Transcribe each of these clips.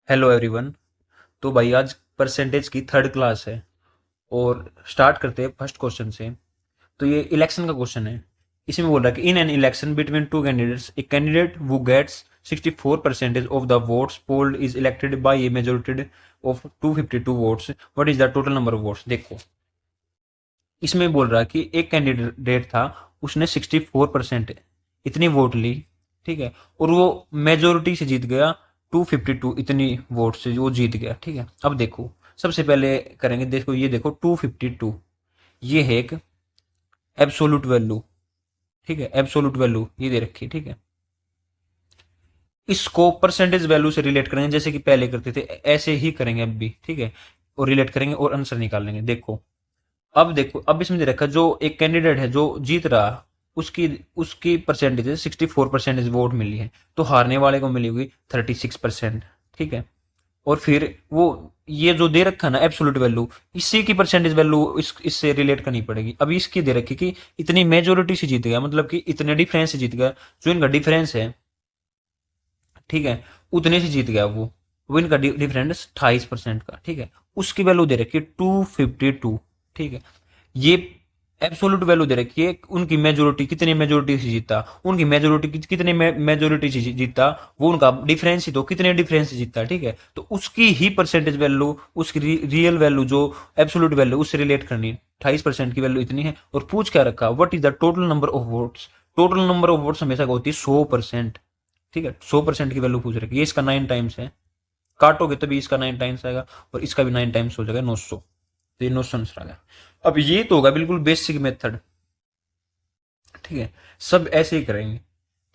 Hello everyone. तो भाई आज परसेंटेज की थर्ड क्लास है और स्टार्ट करते हैं फर्स्ट क्वेश्चन से। तो ये इलेक्शन का क्वेश्चन है। इसमें बोल रहा है कि in an election between two candidates a candidate who gets 64% of the votes polled is elected by a majority of 252 votes. What is the total number of votes. देखो, इसमें बोल रहा है कि एक कैंडिडेट था, उसने 64% इतनी वोट ली, ठीक है, और वो मेजोरिटी से जीत गया 252 इतनी वोट से वो जीत गया, ठीक है। अब देखो, सबसे पहले करेंगे, देखो ये देखो 252 ये है एक एब्सोल्यूट वैल्यू, ठीक है, एब्सोल्यूट वैल्यू ये दे रखी है, ठीक है। इसको परसेंटेज वैल्यू से रिलेट करेंगे जैसे कि पहले करते थे, ऐसे ही करेंगे अब भी, ठीक है, और रिलेट करेंगे और आंसर निकाल लेंगे। देखो, अब इसमें दे रखा जो एक कैंडिडेट है जो जीत रहा, उसकी उसकी परसेंटेज 64% वोट मिली है, तो हारने वाले को मिली हुई 36%, ठीक है। और फिर वो ये जो दे रखा है ना एब्सोल्यूट वैल्यू, इसी की परसेंटेज वैल्यू इससे रिलेट करनी पड़ेगी। अभी इसकी दे रखी कि इतनी मेजोरिटी से जीत गया, मतलब कि इतने डिफरेंस से जीत गया, जो इनका डिफरेंस है, ठीक है, उतने से जीत गया वो इनका डिफरेंस 28% का, ठीक है। उसकी वैल्यू दे रखी है 252, ठीक है। ये एब्सोल्यूट वैल्यू दे रखी है उनकी मेजोरिटी कितनी मेजोरिटी से जीता, उनकी मेजोरिटी कितने मेजोरिटी से जीता, वो उनका डिफरेंस ही तो कितने डिफरेंस से जीता, ठीक है। तो उसकी ही परसेंटेज वैल्यू, उसकी रियल वैल्यू जो एब्सोल्यूट वैल्यू उससे रिलेट करनी। 28% की वैल्यू इतनी है और पूछ क्या रखा, what is the total number of votes. Total number of votes हमेशा होती है 100%, ठीक है। 100% की वैल्यू पूछ रखी है, ये इसका 9 टाइम्स है, काटोगे तभी इसका 9 टाइम्स आएगा और इसका भी 9 टाइम्स हो जाएगा 900। तो ये 900 आंसर आ गया। अब ये तो होगा बिल्कुल बेसिक मेथड, ठीक है, सब ऐसे ही करेंगे,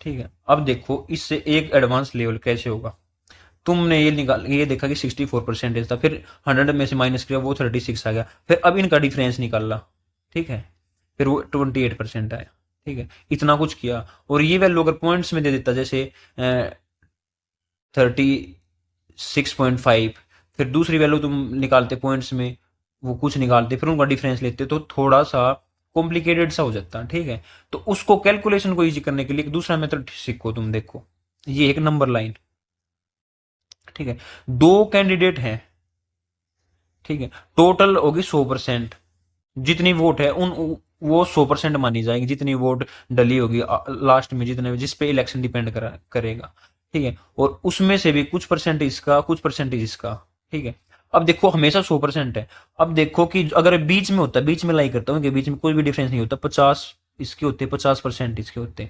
ठीक है। अब देखो इससे एक एडवांस लेवल कैसे होगा। तुमने ये देखा कि 64% था, फिर 100 में से माइनस किया, वो 36 आ गया, फिर अब इनका डिफरेंस निकाला, ठीक है, फिर वो 28% आया, ठीक है। इतना कुछ किया और ये वैल्यू अगर पॉइंट्स में दे देता, जैसे 36.5, फिर दूसरी वैल्यू तुम निकालते पॉइंट्स में, वो कुछ निकालते, फिर उनका डिफरेंस लेते, तो थोड़ा सा कॉम्प्लिकेटेड सा हो जाता है, ठीक है। तो उसको कैलकुलेशन को इजी करने के लिए एक दूसरा मेथड सीखो तुम। देखो, ये एक नंबर लाइन, ठीक है, दो कैंडिडेट हैं, ठीक है, टोटल होगी 100%, जितनी वोट है उन वो 100% मानी जाएगी, जितनी वोट डली होगी लास्ट में, जितने जिस पे इलेक्शन डिपेंड करेगा, ठीक है। और उसमें से भी कुछ परसेंट इसका, कुछ परसेंटेज इसका, ठीक है। अब देखो हमेशा 100% है। अब देखो कि अगर बीच में होता, बीच में लाई करता हूँ कि बीच में कोई भी डिफरेंस नहीं होता, 50 इसके होते, 50% इसके होते,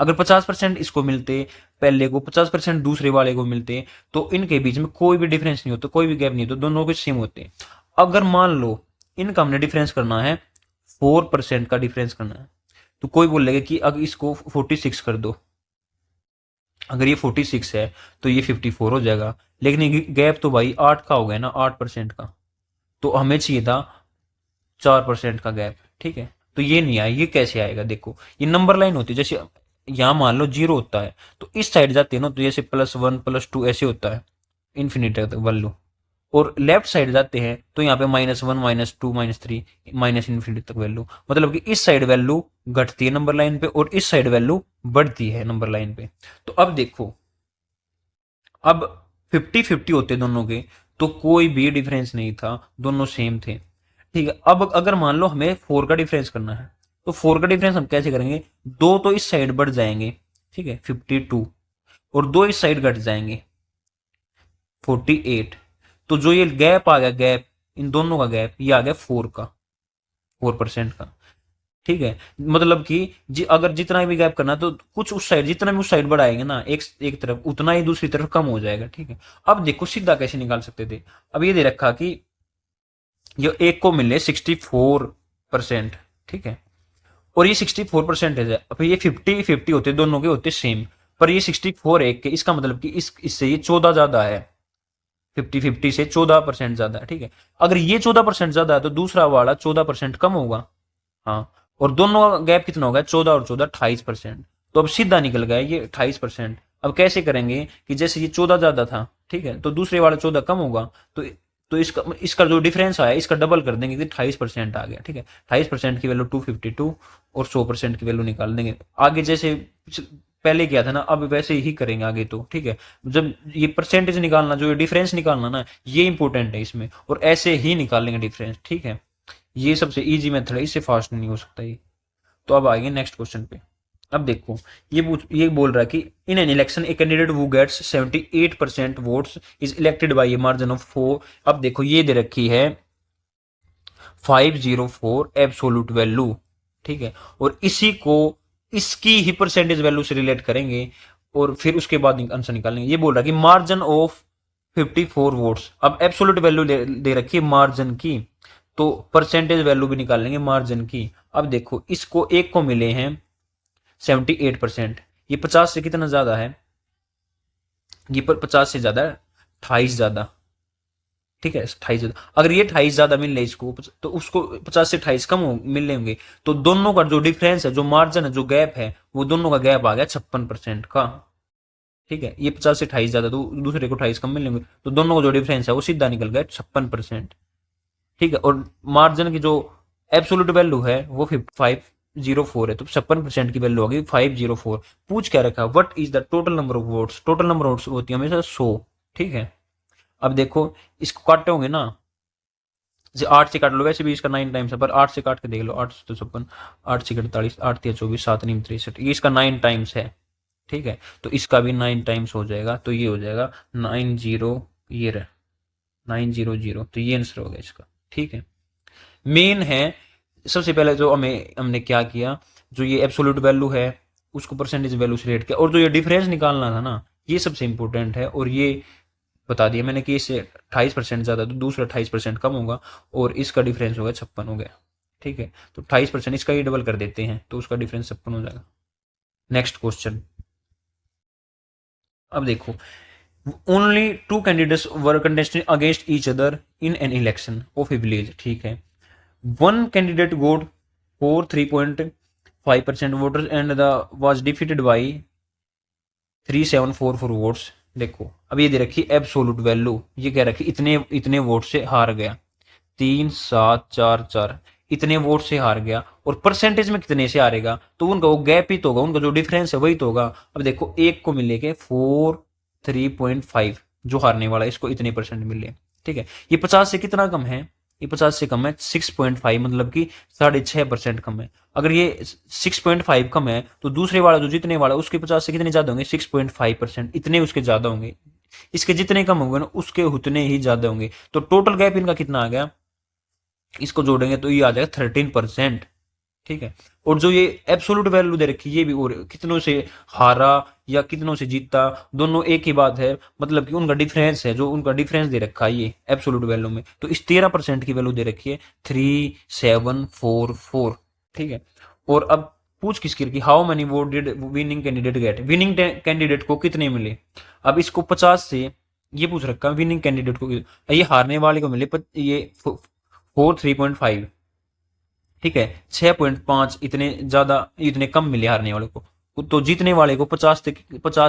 अगर 50% इसको मिलते पहले को, 50% दूसरे वाले को मिलते, तो इनके बीच में कोई भी डिफरेंस नहीं होता, कोई भी गैप नहीं होता, दोनों के सेम होते। अगर मान लो इनका हमने डिफरेंस करना है, 4% का डिफरेंस करना है, तो कोई बोलेगा कि अगर इसको 46 कर दो, अगर ये 46 है तो ये 54 हो जाएगा, लेकिन ये गैप तो भाई 8 का हो गया ना, 8% का, तो हमें चाहिए था 4% का गैप, ठीक है। तो ये नहीं आया, ये कैसे आएगा। देखो, ये नंबर लाइन होती है, जैसे यहाँ मान लो 0 होता है तो इस साइड जाते हैं ना, तो जैसे +1 +2 ऐसे होता है इन्फिनिटी तक वैल्यू, और लेफ्ट साइड जाते हैं तो यहाँ पे -1 -2 -3 माइनस इन्फिनिटी तक वैल्यू, मतलब कि इस साइड वैल्यू घटती है नंबर लाइन पे और इस साइड वैल्यू बढ़ती है नंबर लाइन पे। तो अब देखो, अब 50-50 होते दोनों के, तो कोई भी डिफरेंस नहीं था, दोनों सेम थे, ठीक है। अब अगर मान लो हमें 4 का डिफरेंस करना है, तो 4 का डिफरेंस हम कैसे करेंगे, दो तो इस साइड बढ़ जाएंगे, ठीक है, 52, और दो इस साइड घट जाएंगे, 48। तो जो ये गैप आ गया, गैप इन दोनों का गैप ये आ गया 4 का, 4% का, ठीक है। मतलब कि अगर जितना भी गैप करना है, तो कुछ उस साइड, जितना भी उस साइड बढ़ाएंगे ना एक एक तरफ, उतना ही दूसरी तरफ कम हो जाएगा, ठीक है। अब देखो सीधा कैसे निकाल सकते थे। अब ये दे रखा कि ये एक को मिले 64%, ठीक है, और ये 64% है। अब ये 50-50 होते, दोनों के होते सेम, पर ये 64 एक के, इसका मतलब कि इससे ये 14 ज्यादा है, 50-50 से 14% ज्यादा है, ठीक है। अगर ये 14% ज्यादा है तो दूसरा वाला 14% कम होगा, हाँ। और दोनों का गैप कितना होगा, 14 और 14 28%। तो अब सीधा निकल गया ये 28%। अब कैसे करेंगे कि जैसे ये 14 ज्यादा था, ठीक है, तो दूसरे वाला 14 कम होगा, तो इसका इसका जो डिफरेंस आया इसका डबल कर देंगे कि 28% आ गया, ठीक है। 28% की वैल्यू 252 और 100% की वैल्यू निकाल देंगे। आगे जैसे पहले किया था ना, अब वैसे ही करेंगे आगे तो, ठीक है। जब ये परसेंटेज निकालना, जो ये डिफरेंस निकालना ना, ये इंपॉर्टेंट है इसमें, और ऐसे ही निकालेंगे डिफरेंस, ठीक है। ये सबसे इजी मेथड है, इससे फास्ट नहीं हो सकता ये। तो अब आएंगे नेक्स्ट क्वेश्चन पे। अब देखो, ये बोल रहा है कि in an election a candidate who gets 78% votes is elected by a margin of 4। अब देखो ये दे रखी है 504 एब्सोल्यूट वैल्यू, ठीक है। और इसी को इसकी ही परसेंटेज वैल्यू से रिलेट करेंगे, और फिर उसके बाद आंसर निकालेंगे। ये बोल रहा है कि मार्जिन ऑफ 54 वोट्स। अब एब्सोल्यूट वैल्यू दे रखी है मार्जिन की, तो परसेंटेज वैल्यू भी निकालेंगे मार्जिन की। अब देखो, इसको एक को मिले हैं 78%, ये 50 से कितना ज्यादा है, ये पर 50 से ज्यादा है, 28 ज्यादा, ठीक है, 28 ज्यादा। अगर ये 28 ज्यादा मिल रहे इसको, तो उसको 50 से 28 कम मिल होंगे, तो दोनों का जो डिफरेंस है, जो मार्जिन है, जो गैप है, वो दोनों का गैप आ गया 56% का, ठीक है। ये 50 से 28 ज्यादा, तो दूसरे को 28 कम मिलेंगे, तो दोनों का जो डिफरेंस है वो सीधा निकल गया 56%, ठीक है। और मार्जिन की जो एब्सोल्यूट वैल्यू है वो 504 है, तो 56% की वैल्यू होगी 504। पूछ क्या रखा, what is the total number of votes. Total number of votes होती है हमेशा 100, ठीक है। अब देखो, इसको काटे होंगे ना, जैसे 8 से काट लो, वैसे भी इसका 9 टाइम्स है, पर 8 से काट के देख लो, 8 तो 56, 8 से 48, 8 या 24, 7 नीम 63, ये इसका 9 टाइम्स है, ठीक है। तो इसका भी 9 टाइम्स हो जाएगा, तो ये हो जाएगा 90, ये रहा 900, तो ये आंसर हो गया इसका, ठीक है। मेन है, सबसे पहले जो हमने क्या किया, जो ये एब्सोल्यूट वैल्यू है उसको परसेंटेज वैल्यू से रेट किया, और जो ये डिफरेंस निकालना था ना, ये सबसे इंपॉर्टेंट है। और ये बता दिया मैंने कि इससे 28% ज्यादा, तो दूसरा 28% कम होगा, और इसका डिफरेंस होगा 56 हो गया, ठीक है। तो 28% इसका ही डबल कर देते हैं, तो उसका डिफरेंस 56 हो जाएगा। Next question. अब देखो, only two candidates were contesting against each other in an election of a village, ठीक है। One candidate got for 3.5% voters and the was defeated by 3744 votes. देखो, अब ये दे रखी एब्सोल्यूट वैल्यू, ये कह रखी इतने इतने वोट से हार गया, 3744 इतने वोट से हार गया, और परसेंटेज में कितने से हारेगा, तो उनका वो गैप ही तो होगा, उनका जो डिफरेंस है वही तो होगा। अब देखो, एक को मिलेगा 3.5, जो हारने वाला है, इसको इतने परसेंट मिले, ठीक है। ये 50 से कितना कम है, ये 50 से कम है 6.5, मतलब कि 6.5% कम है। अगर ये 6.5 कम है, तो दूसरे वाला जो जीतने वाला उसके 50 से कितने ज्यादा होंगे, 6.5%, इतने उसके ज्यादा होंगे। इसके जितने कम होंगे ना, उसके उतने ही ज्यादा होंगे। तो टोटल गैप इनका कितना आ गया, इसको जोड़ेंगे तो ये आ जाएगा 13%, ठीक है। और जो ये एब्सोल्यूट वैल्यू दे रखी, ये भी, और कितनों से हारा या कितनों से जीता, दोनों एक ही बात है, मतलब कि उनका डिफरेंस है, जो उनका डिफरेंस दे रखा है ये एब्सोल्यूट वैल्यू में, तो इस 13% की वैल्यू दे रखी है 3744, ठीक है। और अब पूछ किसकी रखी, how many vote did winning candidate get, winning candidate को कितने मिले। अब इसको 50 से ये पूछ रखा, विनिंग कैंडिडेट को, ये हारने वाले को मिले ये 3.5, ठीक है। 6.5 इतने ज्यादा, इतने कम मिले हारने वाले को, तो जीतने वाले को 50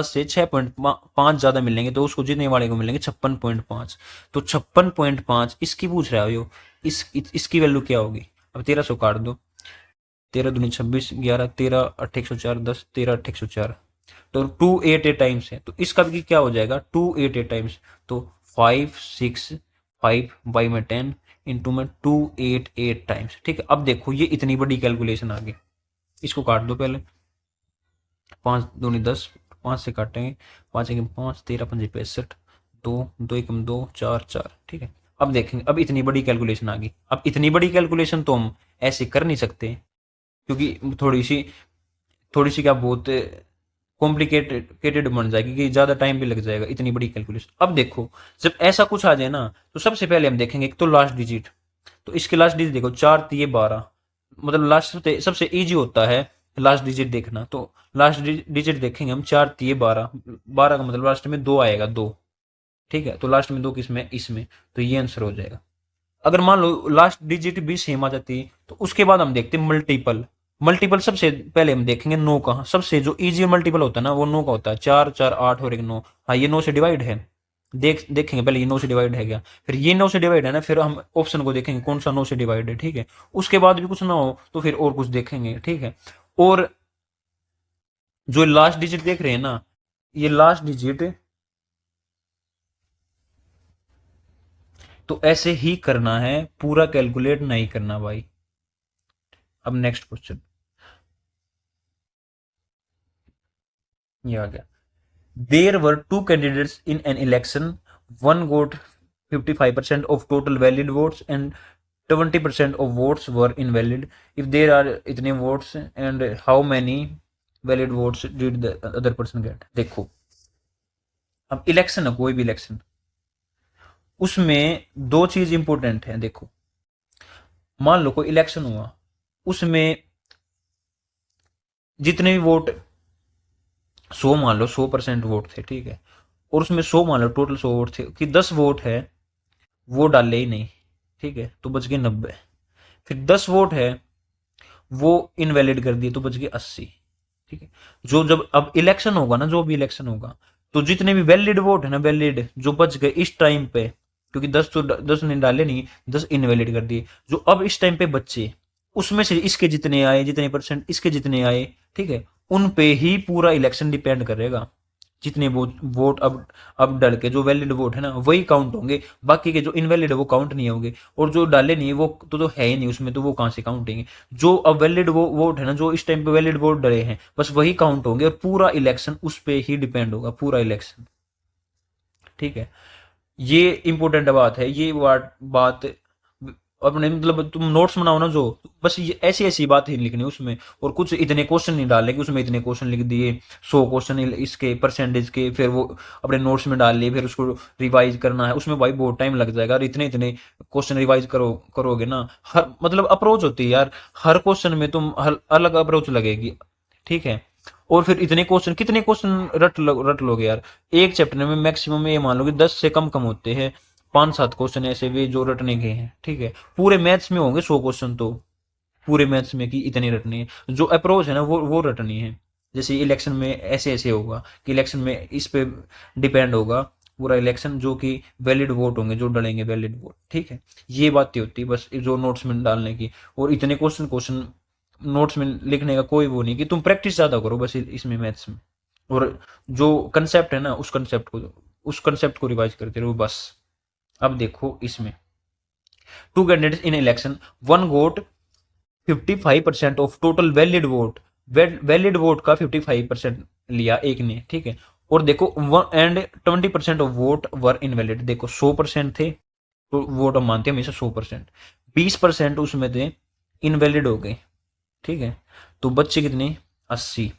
से 6.5 ज्यादा मिलेंगे, तो उसको जीतने वाले को मिलेंगे 56.5। तो 56.5 इसकी पूछ रहा हो, इसकी वैल्यू क्या होगी। अब 1300 काट दो, 13 दूनी 26, 11, 13 8 104, 10 13 8 104, तो 288 टाइम्स है, तो इसका भी क्या हो जाएगा 288 टाइम्स, तो 565 बाई में 10 इंटू में 288 टाइम्स, ठीक है। अब देखो, ये इतनी बड़ी कैलकुलेशन आ गई, इसको काट दो पहले, 5 दूनी 10, 5 से काटेंगे, 5 एक 5, 13 पंजे 65, 2 एक 2, 4 4, ठीक है। अब देखेंगे, अब इतनी बड़ी कैलकुलेशन आ गई। अब इतनी बड़ी कैलकुलेशन तो हम ऐसे कर नहीं सकते, क्योंकि थोड़ी सी क्या बहुत कॉम्प्लिकेटेड बन जाएगी, कि ज्यादा टाइम भी लग जाएगा इतनी बड़ी कैलकुलेशन। अब देखो, जब ऐसा कुछ आ जाए ना, तो सबसे पहले हम देखेंगे एक तो लास्ट डिजिट, तो इसके लास्ट डिजिट देखो 4 3 12, मतलब लास्ट सबसे इजी होता है लास्ट डिजिट देखना। तो लास्ट डिजिट देखेंगे हम 4 3 12, 12 का मतलब लास्ट में 2 आएगा, 2, ठीक है। तो लास्ट में 2 किसमें, इसमें, तो ये आंसर हो जाएगा। अगर मान लो लास्ट डिजिट भी सेम आ जाती, तो उसके बाद हम देखते हैं मल्टीपल। मल्टीपल सबसे पहले हम देखेंगे 9 का, सबसे जो इजी मल्टीपल होता है ना, वो 9 का होता है, 4 4 8 और एक 9, हाँ ये 9 से डिवाइड है, देखेंगे पहले ये 9 से डिवाइड है क्या, फिर ये 9 से डिवाइड है ना, फिर हम ऑप्शन को देखेंगे कौन सा 9 से डिवाइड है, ठीक है। उसके बाद भी कुछ ना हो तो फिर और कुछ देखेंगे, ठीक है। और जो लास्ट डिजिट देख रहे हैं ना, ये लास्ट डिजिट, तो ऐसे ही करना है, पूरा कैलकुलेट नहीं करना भाई। अब नेक्स्ट क्वेश्चन ये आ गया। There were two candidates in an election, one got 55% of total valid votes and 20% of votes were invalid. If there are इतने votes and how many valid votes did the other person get? देखो, अब election है, कोई भी election, उसमें दो चीज important है। देखो, मान लो कोई इलेक्शन हुआ, उसमें जितने भी वोट, 100 मान लो, 100% वोट थे, ठीक है, और उसमें 100 मान लो टोटल 100 वोट थे कि 10 वोट है वो डाले ही नहीं, ठीक है, तो बच गए 90। फिर 10 वोट है वो इनवैलिड कर दिए तो बच गए 80, ठीक है। जो जब अब इलेक्शन होगा ना, जो भी इलेक्शन होगा, तो जितने भी वैलिड वोट है ना, वैलिड जो बच गए इस टाइम पे, क्योंकि 10 तो 10 ने डाले नहीं, 10 इनवैलिड कर दिए, जो अब इस टाइम पे बच्चे, उसमें से इसके जितने आए, जितने परसेंट इसके जितने आए, ठीक है, उन पे ही पूरा इलेक्शन डिपेंड करेगा। जितने वोट अब डल के जो वैलिड वोट है ना वही काउंट होंगे, बाकी के जो इनवैलिड है वो काउंट नहीं होंगे, और जो डाले नहीं वो तो है ही नहीं उसमें, तो वो कहां से काउंट होंगे। जो अब वैलिड वोट है ना, जो इस टाइम पे वैलिड वोट डले हैं, बस वही काउंट होंगे, और पूरा इलेक्शन उस पे ही डिपेंड होगा, पूरा इलेक्शन, ठीक है। ये इंपॉर्टेंट बात है, ये बात अपने मतलब तुम नोट्स बनाओ ना, जो बस ये ऐसी ऐसी बात ही लिखनी उसमें, और कुछ इतने क्वेश्चन नहीं डालने कि उसमें इतने क्वेश्चन लिख दिए, 100 क्वेश्चन इसके परसेंटेज के, फिर वो अपने नोट्स में डाल लिए, फिर उसको रिवाइज करना है, उसमें भाई बहुत टाइम लग जाएगा। और इतने इतने क्वेश्चन रिवाइज करोगे ना, हर मतलब अप्रोच होती है यार, हर क्वेश्चन में तुम अलग अप्रोच लगेगी, ठीक है। और फिर इतने क्वेश्चन, कितने क्वेश्चन रट लोगे यार, एक चैप्टर में मैक्सिमम ये मान लो कि 10 से कम कम होते हैं, 5-7 क्वेश्चन ऐसे भी जो रटने के हैं, ठीक है। पूरे मैथ्स में होंगे 100 क्वेश्चन, तो पूरे मैथ्स में कि इतने रटने हैं, जो अप्रोच है ना वो रटनी है। जैसे इलेक्शन में ऐसे ऐसे होगा कि इलेक्शन में इस पे डिपेंड होगा पूरा इलेक्शन, जो कि वैलिड वोट होंगे जो डलेंगे वैलिड वोट, ठीक है। ये बातें होती है बस जो नोट्स में डालने की, और इतने क्वेश्चन क्वेश्चन नोट्स में लिखने का कोई वो नहीं, कि तुम प्रैक्टिस ज्यादा करो बस इसमें मैथ्स में, और जो कंसेप्ट है ना उस कंसेप्ट को रिवाइज करते रहो बस। अब देखो इसमें, two candidates in election, one got 55% of total valid vote, valid vote का 55% लिया एक ने, ठीक है। और देखो one and 20% of vote were invalid, देखो 100% थे तो वोट हम मानते हैं हमेशा 100%, 20% उसमें थे इनवैलिड हो गए, ठीक है। तो बच्चे कितने, 80,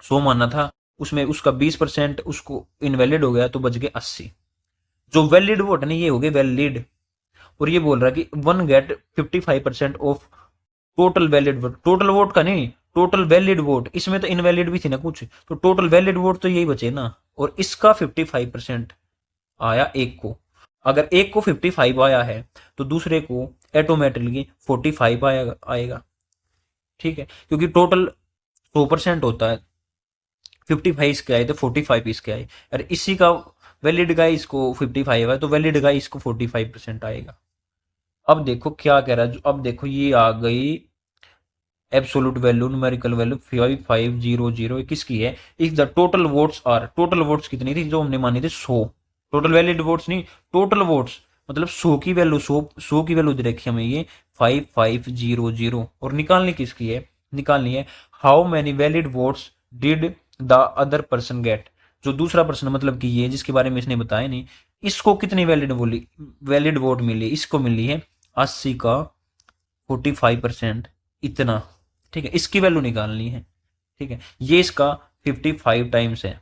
100 मानना था, उसमें उसका 20% उसको इनवैलिड हो गया तो बच गए 80। जो वैलिड वोट है ना ये हो गए वैलिड, और ये बोल रहा है कि one get 55% of total valid vote, total vote का नहीं, टोटल वैलिड वोट, इसमें तो इनवैलिड भी थी ना कुछ, तो टोटल वैलिड वोट तो यही बचे ना, और इसका 55% आया एक को। अगर एक को 55 आया है तो दूसरे को ऑटोमेटिकली 45 आएगा, ठीक है, क्योंकि टोटल 100% होता है, 55 इसके आए तो 45 इसके आए, अरे इसी का वैलिड का इसको 55 है तो वैलिड का इसको 45% आएगा। अब देखो क्या कह रहा है, अब देखो ये आ गई एब्सोल्यूट वैल्यू, न्यूमेरिकल वैल्यू 5500 किसकी है, if the total votes are, total votes कितनी थी जो हमने मानी थी 100, टोटल वैलिड वोट्स नहीं, टोटल वोट्स मतलब 100 की वैल्यू, 100 की वैल्यू दे रखी हमें ये 5500, और निकालनी किसकी है, निकालनी है how many valid votes did the other person get, जो दूसरा पर्सन मतलब कि ये जिसके बारे में इसने बताया नहीं, इसको कितनी वैलिड वोट मिली, इसको मिली है 80 का 45%, इतना, ठीक है। इसकी वैल्यू निकालनी है, ठीक है, ये इसका 55 टाइम्स है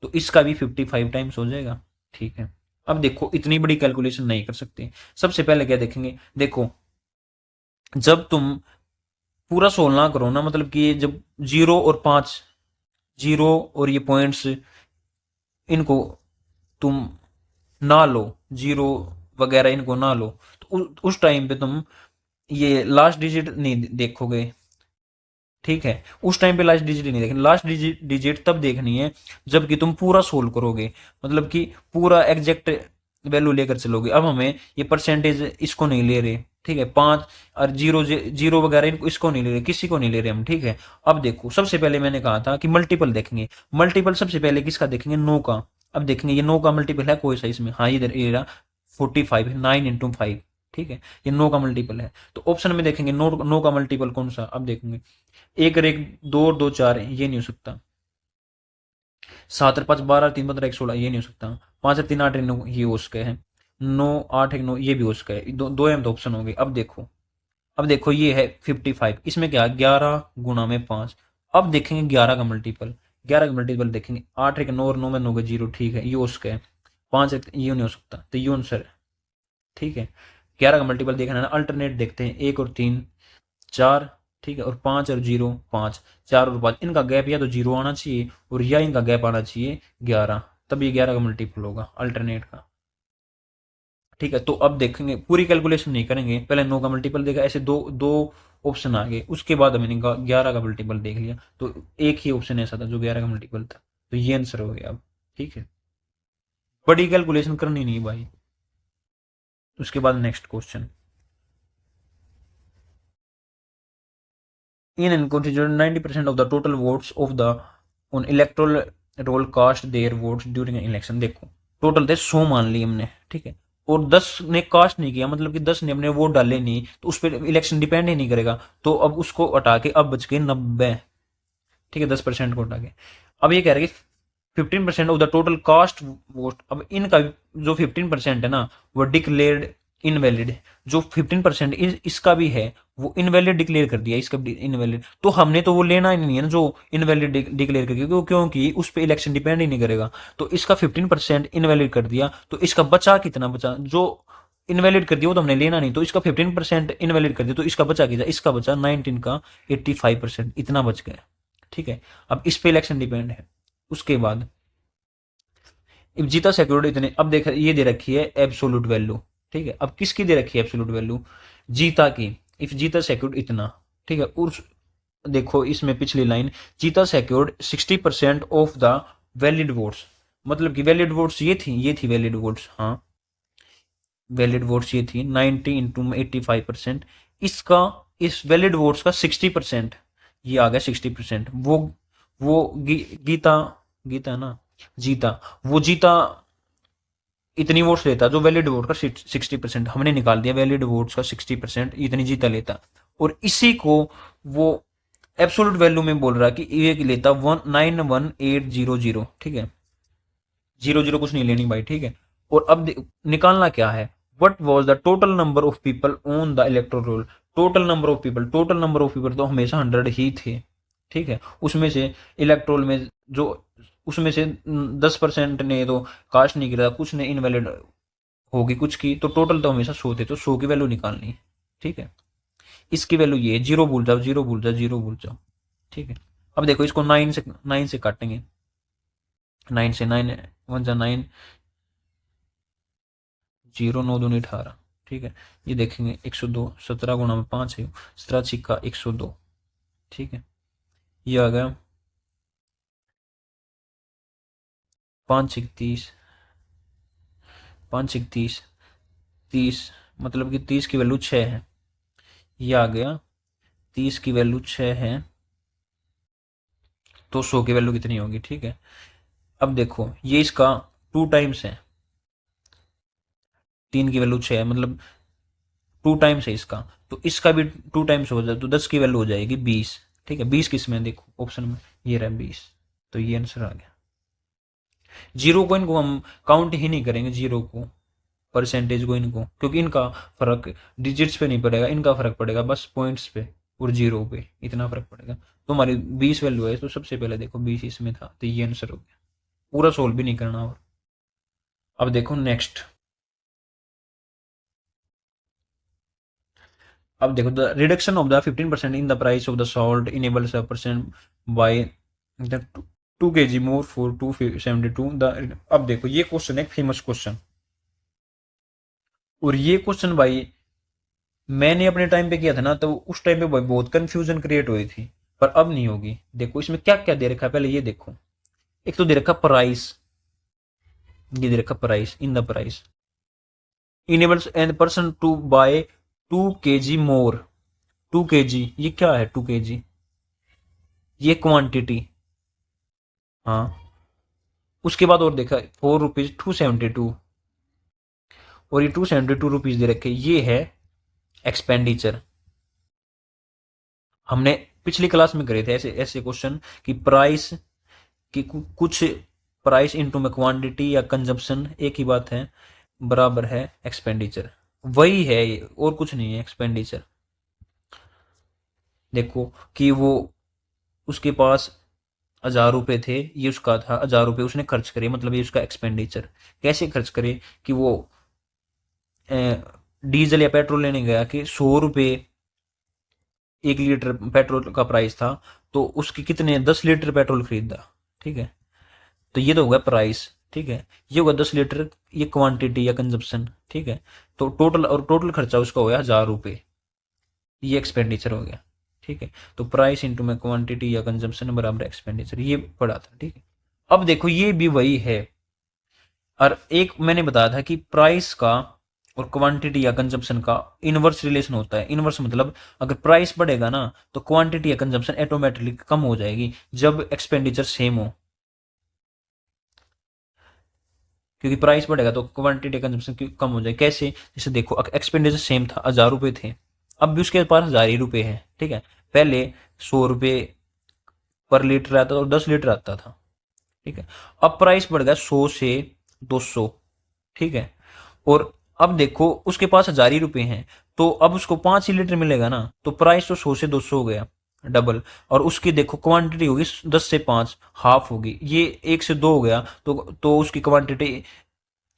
तो इसका भी 55 टाइम्स हो जाएगा, ठीक है। अब देखो इतनी बड़ी कैलकुलेशन नहीं कर सकते, सबसे पहले क्या देखेंगे, देखो जब तुम पूरा सोल्व ना करो ना, मतलब कि जब 0 और 5, जीरो और ये पॉइंट्स इनको तुम ना लो, जीरो वगैरह इनको ना लो, तो उस टाइम पे तुम ये लास्ट डिजिट नहीं देखोगे, ठीक है। उस टाइम पे लास्ट डिजिट नहीं देखनी, लास्ट डिजिट तब देखनी है जबकि तुम पूरा सोल्व करोगे, मतलब कि पूरा एग्जैक्ट वैल्यू लेकर चलोगे। अब हमें ये परसेंटेज इसको नहीं ले रहे, ठीक है, 5 और जीरो जीरो वगैरह इनको इसको नहीं ले रहे, किसी को नहीं ले रहे हम, ठीक है। अब देखो सबसे पहले मैंने कहा था कि मल्टीपल देखेंगे, मल्टीपल सबसे पहले किसका देखेंगे, 9 का। अब देखेंगे ये 9 का मल्टीपल है कोई सा इसमें, हाँ इधर ये रहा 45 है, 9 × 5, ठीक है, ये 9 का मल्टीपल है। तो ऑप्शन में देखेंगे 9 का मल्टीपल कौन सा, अब देखेंगे 1 और 1 2 और 2 4, ये नहीं हो सकता। 7 और 5 12, 3 15 1 16, ये नहीं हो सकता। 5 और 3 8 9, ये हो सके है। 9 8 1 9, ये भी हो सके है। दो एम तो ऑप्शन हो गए। अब देखो ये है 55, इसमें क्या 11 गुणा में 5। अब देखेंगे 11 का मल्टीपल, 11 का मल्टीपल देखेंगे 8 1 9 और 9 में 9 के 0, ठीक है, ये हो सके है। 5 ये नहीं हो सकता, तो ये आंसर है, ठीक है। 11 का मल्टीपल देखना है ना, अल्टरनेट देखते हैं, 1 और 3 4, ठीक है, और 5 और 0 5, 4 और 5, इनका गैप या तो 0 आना चाहिए और या इनका गैप आना चाहिए 11, तब ये 11 का मल्टीपल होगा अल्टरनेट का, ठीक है। तो अब देखेंगे, पूरी कैलकुलेशन नहीं करेंगे, पहले 9 का मल्टीपल देखा, ऐसे दो दो ऑप्शन आ गए, उसके बाद मैंने 11 का मल्टीपल देख लिया, तो एक ही ऑप्शन ऐसा था जो 11 का मल्टीपल था, तो ये आंसर हो गया अब, ठीक है। बड़ी कैलकुलेशन करनी नहीं भाई। उसके बाद next question, in and consider 90% of the total votes of the on electoral roll cast their votes during an election। देखो टोटल थे 100 मान ली हमने, ठीक है, और 10 ने कास्ट नहीं किया, मतलब कि 10 ने अपने वोट डाले नहीं, तो उस पर इलेक्शन डिपेंड ही नहीं करेगा, तो अब उसको हटा के अब बच गए 90, ठीक है, 10% को हटा के। अब ये कह रहे हैं कि 15% of the total cast vote, अब इनका जो 15% है ना वो डिक्लेयर्ड इनवैलिड, जो 15% इसका भी है वो इनवैलिड डिक्लेयर कर दिया, इसका इनवैलिड, तो हमने तो वो लेना ही नहीं है ना जो इनवैलिड डिक्लेयर कर दिया, क्योंकि उस पर इलेक्शन डिपेंड ही नहीं करेगा, तो इसका 15% इनवैलिड कर दिया, तो इसका बचा कितना बचा, जो इनवैलिड कर दिया वो तो हमने लेना नहीं, तो इसका 15% इनवैलिड कर दिया, तो इसका बचा कितना, इसका बचा 19 का 85%, इतना बच गया, ठीक है। अब इस पे इलेक्शन डिपेंड है। उसके बाद इफ जीता सिक्योर्ड इतने, अब देख ये दे रखी है एब्सोल्यूट वैल्यू, ठीक है, अब किसकी दे रखी है एब्सोल्यूट वैल्यू, जीता की, इफ जीता सिक्योर्ड इतना, ठीक है। उस देखो इसमें पिछली लाइन, जीता secured 60% of the valid votes, मतलब कि वैलिड वोट्स ये थी वैलिड वोट्स, हाँ वैलिड वोट्स ये थी 90 इंटू 85%, इसका इस वैलिड वोट्स का 60%, ये आ गया 60%, वो गीता गीता ना जीता, वो जीता इतनी वोट्स लेता जो वैलिड वोट का 60%, हमने निकाल दिया वैलिड वोट्स का 60%, इतनी जीता लेता, और इसी को वो एब्सोल्यूट वैल्यू में बोल रहा कि ये लेता 91800, ठीक है, 00 कुछ नहीं लेनी भाई, ठीक है। और अब निकालना क्या है, what was the total number of people on the electoral roll, total number of people, total number of people तो हमेशा 100 ही थे, ठीक है, उसमें से इलेक्ट्रोल में जो उसमें से 10% ने तो कास्ट नहीं किया, कुछ ने इनवैलिड होगी कुछ की, तो टोटल तो हमेशा 100 थे, तो 100 की वैल्यू निकालनी है, ठीक है। इसकी वैल्यू ये 0 भूल जाओ, 0 भूल जाओ, 0 भूल जाओ, ठीक है। अब देखो इसको 9 से काटेंगे, 9 से 9 1 जा 9, 0 9 दूनी 18, ठीक है। ये देखेंगे 102, 17 गुणा में 5 है, 17 छिक्का 102, ठीक है। ये आ गया 5 छिक 30, 5 छिक 30, 30, मतलब कि 30 की वैल्यू 6 है, ये आ गया 30 की वैल्यू 6 है, तो 100 की वैल्यू कितनी होगी, ठीक है। अब देखो ये इसका 2 टाइम्स है, 3 की वैल्यू 6 है, मतलब 2 टाइम्स है इसका, तो इसका भी 2 टाइम्स हो जाए तो 10 की वैल्यू हो जाएगी 20, ठीक है। 20 किस में, देखो ऑप्शन में ये रहा 20, तो ये आंसर आ गया। जीरो को इनको हम काउंट ही नहीं करेंगे, जीरो को परसेंटेज को इनको, क्योंकि इनका फर्क डिजिट्स पे नहीं पड़ेगा, इनका फर्क पड़ेगा बस पॉइंट्स पे और जीरो पे, इतना फर्क पड़ेगा। तो हमारी 20 वैल्यू है, तो सबसे पहले देखो 20 इसमें था, तो ये आंसर हो गया, पूरा सोल्व भी नहीं करना। और अब देखो नेक्स्ट, अब देखो the reduction of the 15% in the price of the salt enables a person by the 2 kg more for 272 the. अब देखो ये क्वेश्चन है फेमस क्वेश्चन, और ये क्वेश्चन भाई मैंने अपने टाइम पे किया था ना, तो उस टाइम पे भाई बहुत कंफ्यूजन क्रिएट हुई थी, पर अब नहीं होगी। देखो इसमें क्या क्या दे रखा है, पहले ये देखो, एक तो दे रखा प्राइस, ये दे रखा price in the price, enables an person to buy 2 kg more. 2 kg, ये क्या है 2 kg? ये क्वांटिटी। हाँ, उसके बाद और देखा 4 रुपीज 272, और ये 272 रुपीज दे रखे, ये है एक्सपेंडिचर। हमने पिछली क्लास में करे थे ऐसे ऐसे क्वेश्चन कि प्राइस की कुछ प्राइस इनटू में क्वांटिटी या कंजप्शन एक ही बात है, बराबर है एक्सपेंडिचर। वही है ये, और कुछ नहीं है एक्सपेंडिचर। देखो कि वो उसके पास 1000 रुपए थे, ये उसका था 1000 रुपए उसने खर्च करे, मतलब ये उसका एक्सपेंडिचर। कैसे खर्च करे कि वो डीजल या पेट्रोल लेने गया कि 100 रुपए 1 लीटर पेट्रोल का प्राइस था, तो उसके कितने 10 लीटर पेट्रोल खरीदा। ठीक है, तो ये तो होगा प्राइस। ठीक है, ये होगा 10 लीटर, ये क्वांटिटी या कंजप्शन। ठीक है, तो टोटल, और टोटल खर्चा उसका हो गया 1000 रुपए, ये एक्सपेंडिचर हो गया। ठीक है, तो प्राइस इंटू में क्वांटिटी या कंजम्पशन बराबर एक्सपेंडिचर, ये पढ़ा था। ठीक है, अब देखो ये भी वही है, और एक मैंने बताया था कि प्राइस का और क्वांटिटी या कंजम्पशन का इनवर्स रिलेशन होता है। इनवर्स मतलब अगर प्राइस बढ़ेगा ना तो क्वांटिटी या कंजम्पशन ऑटोमेटिकली कम हो जाएगी जब एक्सपेंडिचर सेम हो, क्योंकि प्राइस बढ़ेगा तो क्वांटिटी कंजम्पशन कम हो जाए। कैसे? जैसे देखो एक्सपेंडिचर सेम था, 1000 रुपए थे, अब भी उसके पास 1000 ही रुपए है। ठीक है, पहले 100 रुपए पर लीटर आता था और 10 लीटर आता था। ठीक है, अब प्राइस बढ़ गया 100 से 200। ठीक है, और अब देखो उसके पास 1000 ही रुपए हैं, तो अब उसको 5 ही लीटर मिलेगा ना, तो प्राइस तो 100 से 200 हो गया, डबल। और उसकी देखो क्वांटिटी होगी 10 से 5, हाफ होगी। ये 1 से 2 हो गया, तो उसकी क्वांटिटी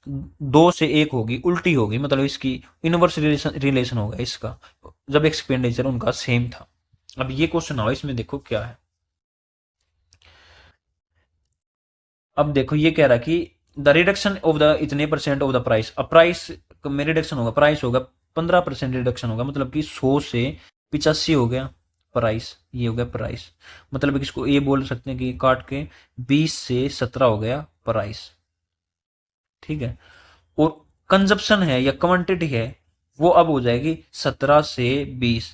2 से 1 होगी, उल्टी होगी, मतलब इसकी इनवर्स रिलेशन होगा इसका, जब एक्सपेंडिचर उनका सेम था। अब ये क्वेश्चन आओ, इसमें देखो क्या है। अब देखो ये कह रहा कि द रिडक्शन ऑफ द इतने परसेंट ऑफ द प्राइस। अब प्राइस में रिडक्शन होगा, प्राइस होगा 15% रिडक्शन होगा, मतलब कि 100 से 85 हो गया प्राइस, ये हो गया प्राइस। मतलब कि इसको ये बोल सकते हैं कि काट के 20 से 17 हो गया प्राइस। ठीक है, और कंजप्शन है या क्वांटिटी है वो अब हो जाएगी 17 से 20।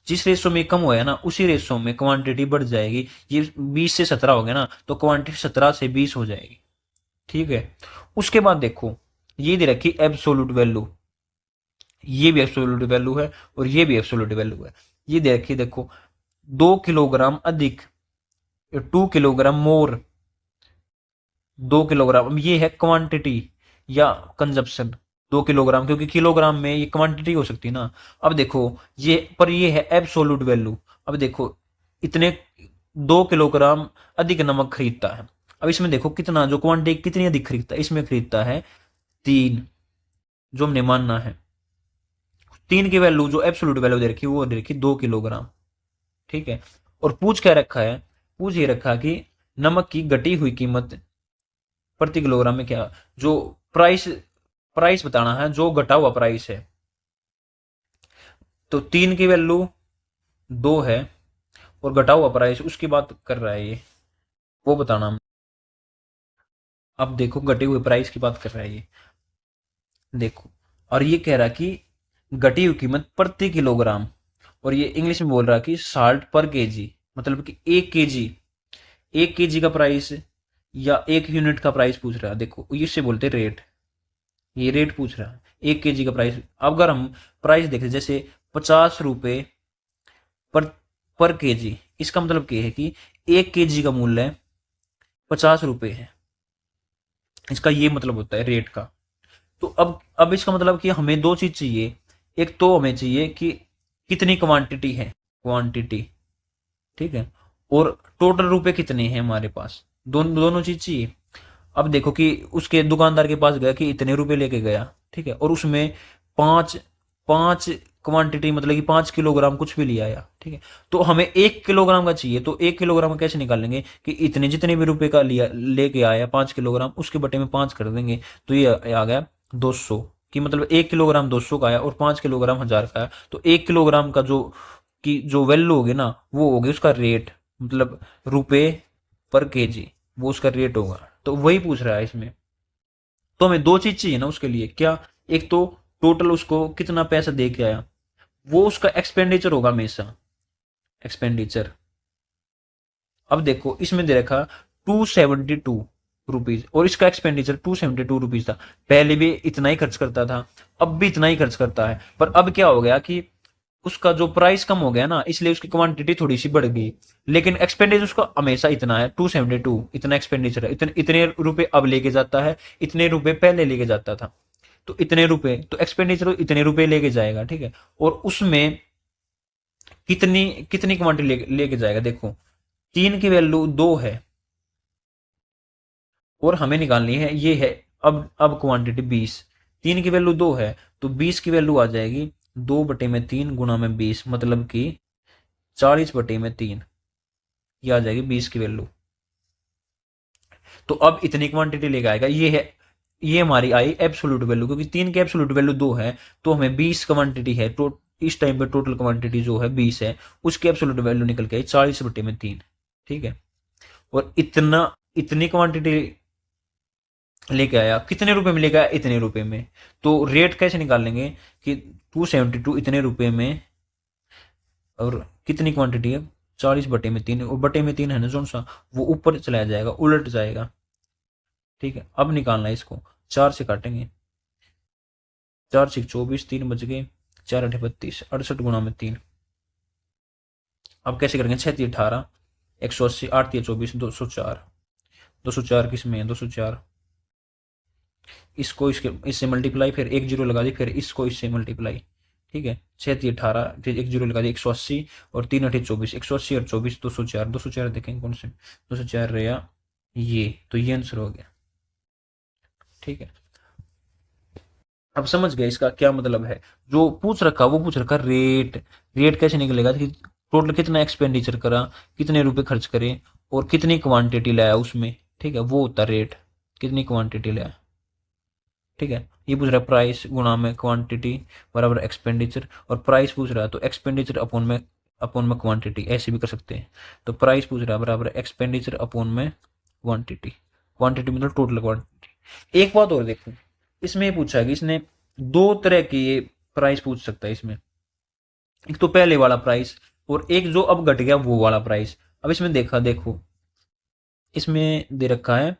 जिस रेशो में कम हुआ है ना उसी रेशो में क्वांटिटी बढ़ जाएगी। ये 20 से 17 हो गया ना, तो क्वांटिटी 17 से 20 हो जाएगी। ठीक है, उसके बाद देखो ये दे रखी एब्सोल्यूट वैल्यू, ये भी एब्सोल्यूट वैल्यू है और ये भी एब्सोल्यूट वैल्यू है। ये दे रखी देखो 2 किलोग्राम अधिक, 2 किलोग्राम मोर, 2 किलोग्राम। अब ये है क्वांटिटी या कंजप्शन, 2 किलोग्राम, क्योंकि किलोग्राम में ये क्वांटिटी हो सकती है ना। अब देखो ये, पर ये है एब्सोल्यूट वैल्यू। अब देखो इतने 2 किलोग्राम अधिक नमक खरीदता है। अब इसमें देखो कितना, जो क्वांटिटी कितनी अधिक खरीदता है, इसमें खरीदता है 3, जो हमने मानना है। 3 की वैल्यू जो एब्सोल्यूट वैल्यू दे रखी है वो दे रखी 2 किलोग्राम। ठीक है, और पूछ क्या रखा है, पूछ ये रखा कि नमक की घटी हुई कीमत प्रति किलोग्राम में क्या, जो प्राइस प्राइस बताना है, जो घटा हुआ प्राइस है। तो 3 की वैल्यू 2 है और घटा हुआ प्राइस उसकी बात कर रहा है ये, वो बताना हम। अब देखो घटे हुए प्राइस की बात कर रहा है ये, देखो। और ये कह रहा कि घटी हुई कीमत प्रति किलोग्राम, और ये इंग्लिश में बोल रहा कि साल्ट पर केजी, मतलब कि 1 केजी, 1 केजी का प्राइस या 1 यूनिट का प्राइस पूछ रहा है। देखो इससे बोलते रेट, ये रेट पूछ रहा है 1 केजी का प्राइस। अब अगर हम प्राइस देखें जैसे 50 रुपए पर केजी, इसका मतलब क्या है कि 1 केजी का मूल्य 50 रुपए है, इसका ये मतलब होता है रेट का। तो अब इसका मतलब कि हमें दो चीज चाहिए। एक तो हमें चाहिए कि कितनी क्वांटिटी है, क्वांटिटी। ठीक है, और टोटल रुपए कितने हैं हमारे पास, दोनों चीज चाहिए। अब देखो कि उसके दुकानदार के पास गया कि इतने रुपए लेके गया। ठीक है, और उसमें पांच पांच क्वांटिटी, मतलब कि 5 किलोग्राम कुछ भी लिया आया। ठीक है, तो हमें 1 किलोग्राम का चाहिए, तो 1 किलोग्राम का कैसे निकालेंगे कि इतने जितने भी रुपए का लिया लेके आया 5 किलोग्राम, उसके बटे में 5 कर देंगे, तो ये आ गया 200। कि मतलब 1 किलोग्राम 200 का आया और 5 किलोग्राम 1000 का आया, तो 1 किलोग्राम का जो वैल्यू होगी ना वो होगी उसका रेट, मतलब रुपए पर केजी, वो उसका रेट होगा। तो वही पूछ रहा है इसमें। तो हमें दो चीज चाहिए ना उसके लिए, क्या? एक तो टोटल उसको कितना पैसा दे के आया, वो उसका एक्सपेंडिचर होगा हमेशा, एक्सपेंडिचर। अब देखो इसमें दे रखा 272 रुपीज और इसका एक्सपेंडिचर 272 रुपीज था। पहले भी इतना ही खर्च करता था, अब भी इतना ही खर्च करता है, पर अब क्या हो गया कि उसका जो प्राइस कम हो गया ना, इसलिए उसकी क्वांटिटी थोड़ी सी बढ़ गई, लेकिन एक्सपेंडिचर उसका हमेशा इतना है, 272 इतना एक्सपेंडिचर है, इतने रुपए अब लेके जाता है, इतने रुपए पहले लेके जाता था, तो इतने रुपए, तो एक्सपेंडिचर इतने रुपए लेके जाएगा, ठीक है। और उसमें कितनी कितनी क्वांटिटी लेके जाएगा, देखो 3 की वैल्यू 2 है और हमें निकालनी है ये है, अब क्वांटिटी 20, 3 की वैल्यू 2 है, तो 20 की वैल्यू आ जाएगी 2/3 गुना में 20, मतलब कि 40/3, ये आ जाएगी 20 की वैल्यू। तो अब इतनी क्वांटिटी लेके आएगा, ये है, ये हमारी आई एब्सोल्यूट वैल्यू, क्योंकि 3 की एब्सोल्यूट वैल्यू 2 है, तो हमें 20 क्वांटिटी है, तो इस टाइम पे टोटल क्वांटिटी जो है 20 है, उसकी एब्सोल्यूट वैल्यू निकल के आई 40/3, ठीक है। और इतनी क्वांटिटी लेके आया, कितने रुपए में लेके आया, इतने रुपए में। तो रेट कैसे निकाल लेंगे कि 272 इतने रुपए में, और कितनी क्वांटिटी है 40/3, और बटे में 3 है ना जो सा, वो ऊपर चला जाएगा, उलट जाएगा, ठीक है। अब निकालना है इसको, 4 से काटेंगे, 4 6 24, 3 बच गए, 4 8 32, 68 गुना में 3। अब कैसे करेंगे, 6 3 18, 180, 8 3 24, 204, 204 किस में है, 204, इसको इससे मल्टीप्लाई, फिर एक जीरो लगा दी, फिर इसको इससे मल्टीप्लाई, ठीक है। 6 3 18, फिर एक जीरो लगा दी, 180, और 3 8 24, 180 और 24, 204, 204 देखेंगे कौन से, 204 रहा ये, तो ये आंसर हो गया, ठीक है। अब समझ गए इसका क्या मतलब है, जो पूछ रखा वो पूछ रखा रेट। रेट कैसे निकलेगा कि टोटल कितना एक्सपेंडिचर करा, कितने रुपए खर्च करे, और कितनी क्वांटिटी लाया उसमें, ठीक है, वो होता रेट, कितनी क्वांटिटी लाया, ठीक है। ये पूछ रहा है प्राइस गुणा में क्वांटिटी बराबर एक्सपेंडिचर, और प्राइस पूछ रहा है तो एक्सपेंडिचर अपोन में क्वांटिटी, ऐसे भी कर सकते हैं। तो प्राइस पूछ रहा है बराबर एक्सपेंडिचर अपोन में क्वांटिटी, क्वांटिटी मतलब टोटल क्वांटिटी। एक बात और देखो, इसमें ये पूछा है कि इसने 2 तरह की ये प्राइस पूछ सकता है इसमें, एक तो पहले वाला प्राइस, और एक जो अब घट गया वो वाला प्राइस। अब इसमें देखो इसमें दे रखा है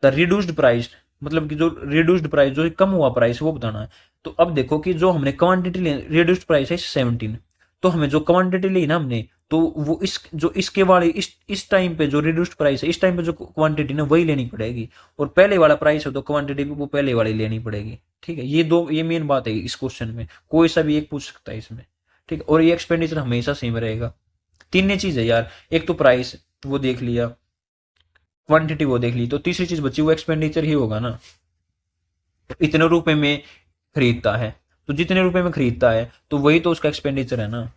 द रिड्यूस्ड प्राइस, मतलब कि जो रिड्यूस्ड प्राइस, जो कम हुआ प्राइस वो बताना है। तो अब देखो कि जो हमने क्वांटिटी ली, रिड्यूस्ड प्राइस है 17, तो हमें जो क्वांटिटी ली ना हमने, तो वो जो इसके वाले इस टाइम पे जो रिड्यूस्ड प्राइस है, इस टाइम पे जो क्वांटिटी ना वही लेनी पड़ेगी, और पहले वाला प्राइस है तो क्वांटिटी भी वो पहले वाली लेनी पड़ेगी, ठीक है। ये मेन बात है इस क्वेश्चन में, कोई सा भी एक पूछ सकता है इसमें, ठीक है। और ये एक्सपेंडिचर हमेशा सेम रहेगा। तीन चीज है यार, एक तो प्राइस वो देख लिया, क्वांटिटी वो देख ली, तो तीसरी चीज बची वो एक्सपेंडिचर ही होगा ना। तो इतने रुपए में खरीदता है, तो जितने रुपए में खरीदता है तो वही तो उसका एक्सपेंडिचर है ना,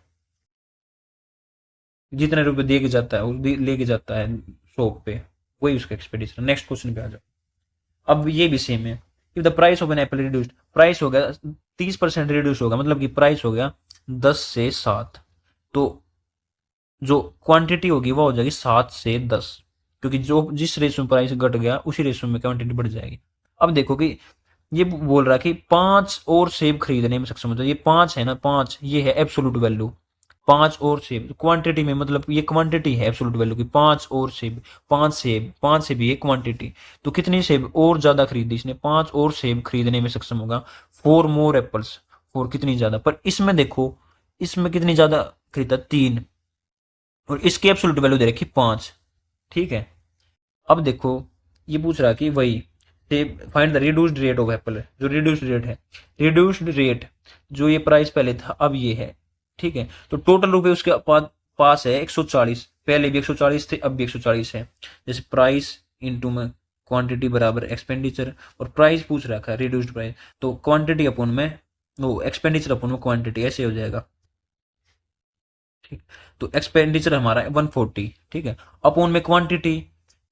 जितने रुपए दे के जाता है लेके जाता है शॉप पे, वही उसका एक्सपेंडिचर। नेक्स्ट क्वेश्चन पे आ जाओ। अब ये भी सेम है, if the price of an apple reduced, price हो गया 30% रिड्यूस होगा, मतलब कि प्राइस हो गया 10 से 7, तो जो क्वांटिटी होगी वो हो जाएगी 7 से 10, क्योंकि जो जिस रेशो में प्राइस घट गया उसी रेशो में क्वांटिटी बढ़ जाएगी। अब देखो कि ये बोल रहा है कि 5 और सेब खरीदने में सक्षम होता है, ये 5 है ना, 5 ये है एब्सोल्यूट वैल्यू, 5 और सेब क्वांटिटी में, मतलब ये क्वांटिटी है एब्सोल्यूट वैल्यू की, 5 और सेब, 5 सेब ये क्वांटिटी, तो कितनी सेब और ज्यादा खरीदी इसने, 5 और सेब खरीदने में सक्षम होगा, 4 मोर एप्पल्स, 4 कितनी ज्यादा, पर इसमें देखो इसमें कितनी ज्यादा खरीदा, 3, और इसकी एब्सोल्यूट वैल्यू दे रखी 5, ठीक है। अब देखो ये पूछ रहा है कि वही find the reduced rate of Apple, जो रिड्यूस्ड रेट है, रिड्यूस्ड रेट जो ये प्राइस पहले था अब ये है, ठीक है। तो टोटल रुपए उसके पास है 140, पहले भी 140 थे अब भी 140 है, जैसे प्राइस इंटू में क्वांटिटी बराबर एक्सपेंडिचर, और प्राइस पूछ रखा है रिड्यूस्ड प्राइस, तो क्वांटिटी अपन में वो एक्सपेंडिचर अपन में क्वांटिटी, ऐसे हो जाएगा, ठीक। तो एक्सपेंडिचर हमारा है 140, ठीक है, अपन में क्वांटिटी,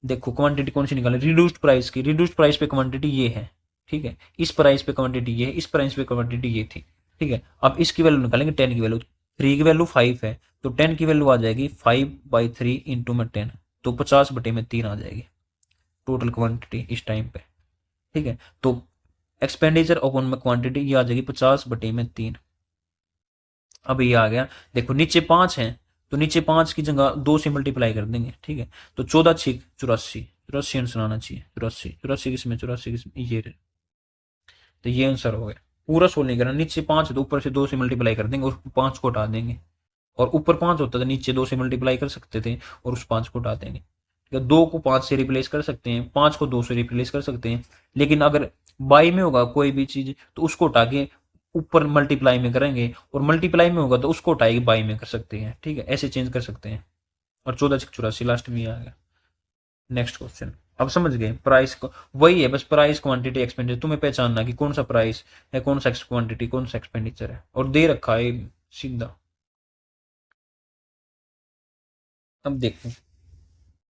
देखो क्वांटिटी कौन सी निकाले, रिड्यूस्ड प्राइस की, रिड्यूस्ड प्राइस पे क्वांटिटी ये है, ठीक है, इस प्राइस पे क्वांटिटी ये है, इस प्राइस पे क्वांटिटी ये थी, ठीक है। अब इसकी वैल्यू निकालेंगे 10 की वैल्यू, 3 की वैल्यू 5 है, तो 10 की वैल्यू आ जाएगी 5/3 इंटू में 10, तो 50/3 आ जाएगी टोटल क्वांटिटी इस टाइम पे, ठीक है। तो एक्सपेंडिचर अपॉन में क्वांटिटी, ये आ जाएगी 50/3। अब ये आ गया, देखो नीचे 5 है तो नीचे 5 की जगह 2 से मल्टीप्लाई कर देंगे, ठीक है। तो 14×6 = 84, 84 आंसर आना चाहिए। 84 84 किसमें, 84 किसमें, ये रहे। तो ये आंसर हो गया। पूरा सोल्व नहीं करना, नीचे 5 है तो ऊपर से 2 से मल्टीप्लाई कर देंगे और 5 को हटा देंगे। और ऊपर 5 होता था, नीचे 2 से मल्टीप्लाई कर सकते थे और उस 5 को हटा देंगे। या 2 को 5 से रिप्लेस कर सकते हैं, 5 को 2 से रिप्लेस कर सकते हैं। लेकिन अगर बाई में होगा कोई भी चीज तो उसको हटा के ऊपर मल्टीप्लाई में करेंगे, और मल्टीप्लाई में होगा तो उसको हटा के बाई में कर सकते हैं, ठीक है, ऐसे चेंज कर सकते हैं। और 14×84 लास्ट में आ गया। नेक्स्ट क्वेश्चन, अब समझ गए प्राइस को, वही है बस, प्राइस क्वांटिटी एक्सपेंडिचर, तुम्हें पहचानना कि कौन सा प्राइस है, कौन सा क्वांटिटी, कौन सा एक्सपेंडिचर है, और दे रखा है सीधा। अब देखो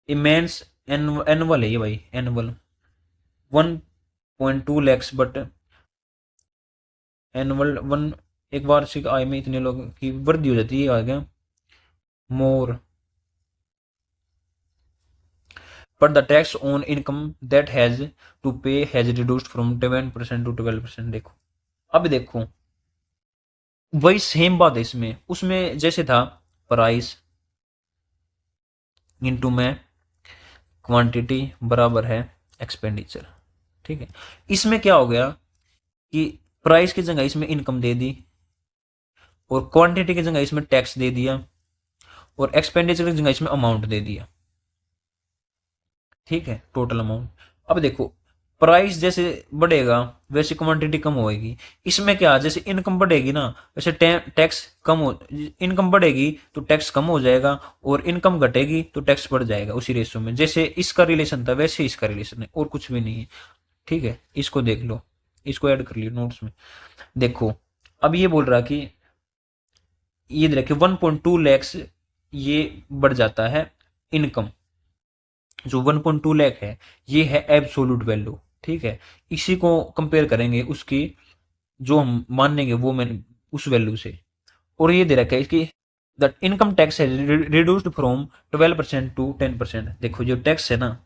इमेंस एनुअल है ये भाई, annual 1.2 lakhs, but annual one, एक वार्षिक आय में इतने लोगों की वृद्धि हो जाती है, आ गया मोर, but the tax on income that has to pay has reduced from 7% to 12%। देखो अब देखो वही सेम बात है इसमें, उसमें जैसे था प्राइस इनटू में क्वांटिटी बराबर है एक्सपेंडिचर, ठीक है। इसमें क्या हो गया कि प्राइस की जगह इसमें इनकम दे दी, और क्वांटिटी की जगह इसमें टैक्स दे दिया, और एक्सपेंडिचर की जगह इसमें अमाउंट दे दिया, ठीक है, टोटल अमाउंट। अब देखो प्राइस जैसे बढ़ेगा वैसे क्वांटिटी कम होएगी। इसमें क्या, जैसे इनकम बढ़ेगी ना वैसे टैक्स कम हो, इनकम बढ़ेगी तो टैक्स कम हो जाएगा, और इनकम घटेगी तो टैक्स बढ़ जाएगा, उसी रेशियो में। जैसे इसका रिलेशन था वैसे इसका रिलेशन है, और कुछ भी नहीं है, ठीक है। इसको देख लो, इसको ऐड कर लियो नोट्स में। देखो अब ये बोल रहा कि ये देखिए 1.2 लैक्स ये बढ़ जाता है इनकम, जो 1.2 लाख है ये है एब्सोल्यूट वैल्यू, ठीक है। इसी को कंपेयर करेंगे उसकी, जो हम मानेंगे वो मैंने उस वैल्यू से। और ये दे रखा है इसकी द इनकम टैक्स है रिड्यूस्ड फ्रॉम 12% टू 10%। देखो जो टैक्स है ना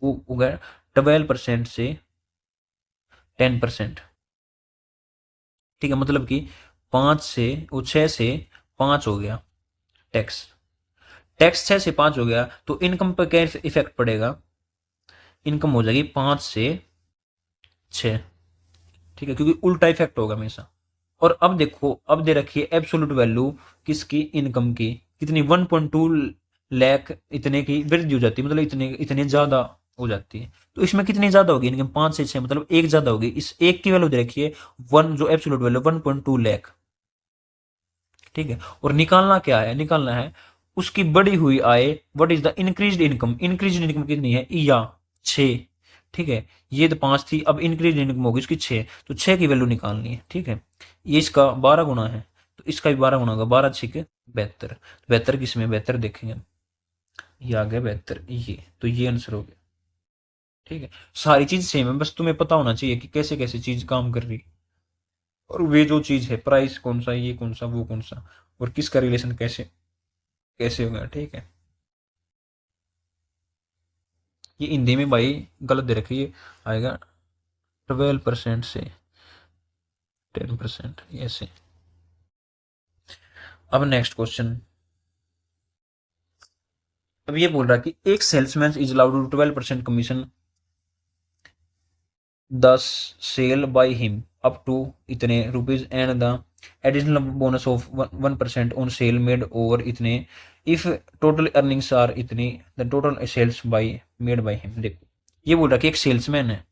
वो हो गया 12% से 10%, ठीक है। मतलब कि 5 से वो 6 से 5 हो गया टैक्स, टैक्स 6 से 5 हो गया तो इनकम पर क्या इफेक्ट पड़ेगा, इनकम हो जाएगी 5 से 6, ठीक है, क्योंकि उल्टा इफेक्ट होगा हमेशा। और अब देखो अब दे रखी है एब्सोल्यूट वैल्यू किसकी, इनकम की, कितनी 1.2 लाख इतने की वृद्धि हो जाती है, मतलब इतने इतने ज्यादा हो जाती है। तो इसमें कितनी ज्यादा होगी इनकम, 5 से 6, मतलब एक ज्यादा होगी। इस एक की वैल्यू दे रखी है 1, जो एब्सोल्यूट वैल्यू 1.2 लाख, ठीक है। और निकालना क्या है, निकालना है उसकी बढ़ी हुई आय, what is the increased income, increased income कितनी है, या 6, ठीक है। ये तो 5 थी, अब इंक्रीज इनकम होगी इसकी 6, तो 6 की वैल्यू निकालनी है, ठीक है। ये इसका 12 गुना है तो इसका भी 12 गुना होगा, 12 6 72, 72 किसमें, 72 देखेंगे, ये आ गया 72, ये तो ये आंसर हो गया, ठीक है। सारी चीज सेम है, बस तुम्हें पता होना चाहिए कि कैसे कैसे चीज काम कर रही है, और वे जो चीज है प्राइस कौन सा, ये कौन सा, वो कौन सा, और किसका रिलेशन कैसे कैसे होगा, ठीक है। ये हिंदी में भाई गलत दे रखी है, आएगा 12% से 10%, ऐसे। अब नेक्स्ट क्वेश्चन, अब ये बोल रहा है कि एक salesman is allowed to 12% commission the sale by him up to इतने rupees and the additional bonus of 1% on sale made over इतने इफ टोटल अर्निंग्स आर इतनी the total sales by made by him. देखो ये बोल रहा है कि एक सेल्समैन है,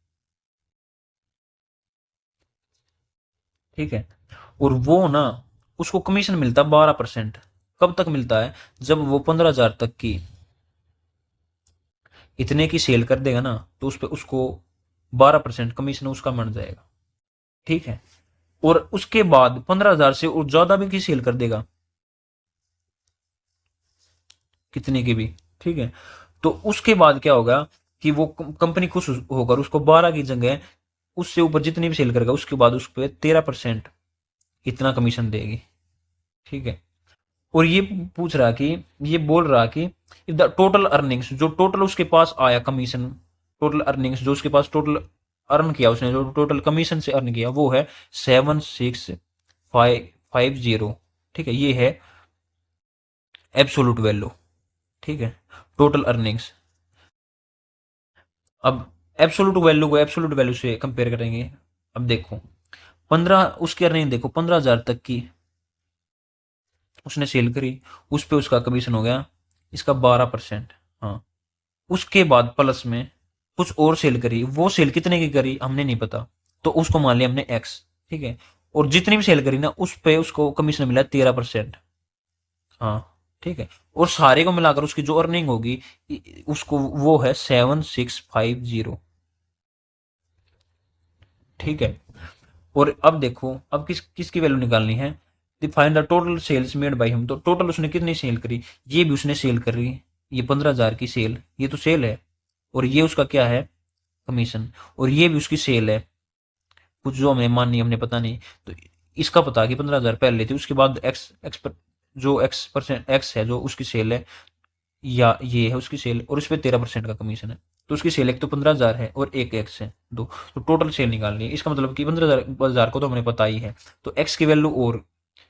ठीक है, और वो ना उसको कमीशन मिलता है 12%। कब तक मिलता है, जब वो 15,000 तक की इतने की सेल कर देगा ना तो उस पर उसको 12% कमीशन उसका मिल जाएगा, ठीक है। और उसके बाद 15,000 से और ज्यादा भी की सेल कर देगा कितने की भी, ठीक है, तो उसके बाद क्या होगा कि वो कंपनी खुश होकर उसको 12 की जगह उससे ऊपर जितनी भी सेल करेगा उसके बाद उस पर 13% इतना कमीशन देगी, ठीक है। और ये पूछ रहा कि, ये बोल रहा कि इफ द टोटल अर्निंग्स, जो टोटल उसके पास आया कमीशन, टोटल अर्निंग्स जो उसके पास टोटल अर्न किया उसने, जो टोटल कमीशन से अर्न किया वो है 7650। ठीक है, ये है एब्सोल्यूट वैल्यू। ठीक है, टोटल अर्निंग्स। अब एब्सोल्यूट वैल्यू को एब्सोल्यूट वैल्यू से कंपेयर करेंगे। अब देखो 15, उसकी अर्निंग देखो 15,000 तक की उसने सेल करी, उस पे उसका कमीशन हो गया इसका 12%। हाँ, उसके बाद प्लस में कुछ और सेल करी, वो सेल कितने की करी हमने नहीं पता, तो उसको मान लिया हमने एक्स। ठीक है, और जितनी भी सेल करी ना उस पे उसको कमीशन मिला 13%। हाँ, ठीक है, और सारे को मिलाकर उसकी जो अर्निंग होगी उसको वो है 7650। ठीक है, और अब देखो अब किसकी वैल्यू निकालनी है, find the total sales made by him. तो टोटल उसने कितनी सेल करी, ये भी उसने सेल करी, ये 15,000 की सेल, ये तो सेल है, और ये उसका क्या है कमीशन, और ये भी उसकी सेल है कुछ जो हमें माननी हमने पता नहीं। तो इसका पता कि 15,000 पहले थी, उसके बाद एक्स एक्स पर, जो एक्स परसेंट एक्स है जो उसकी सेल है, या ये है उसकी सेल, और इस पे 13% का कमीशन है। तो उसकी सेल एक तो 15,000 है और एक एक्स है दो, तो टोटल सेल निकालनी है। इसका मतलब कि 15,000 को तो हमने पता ही है, तो एक्स की वैल्यू और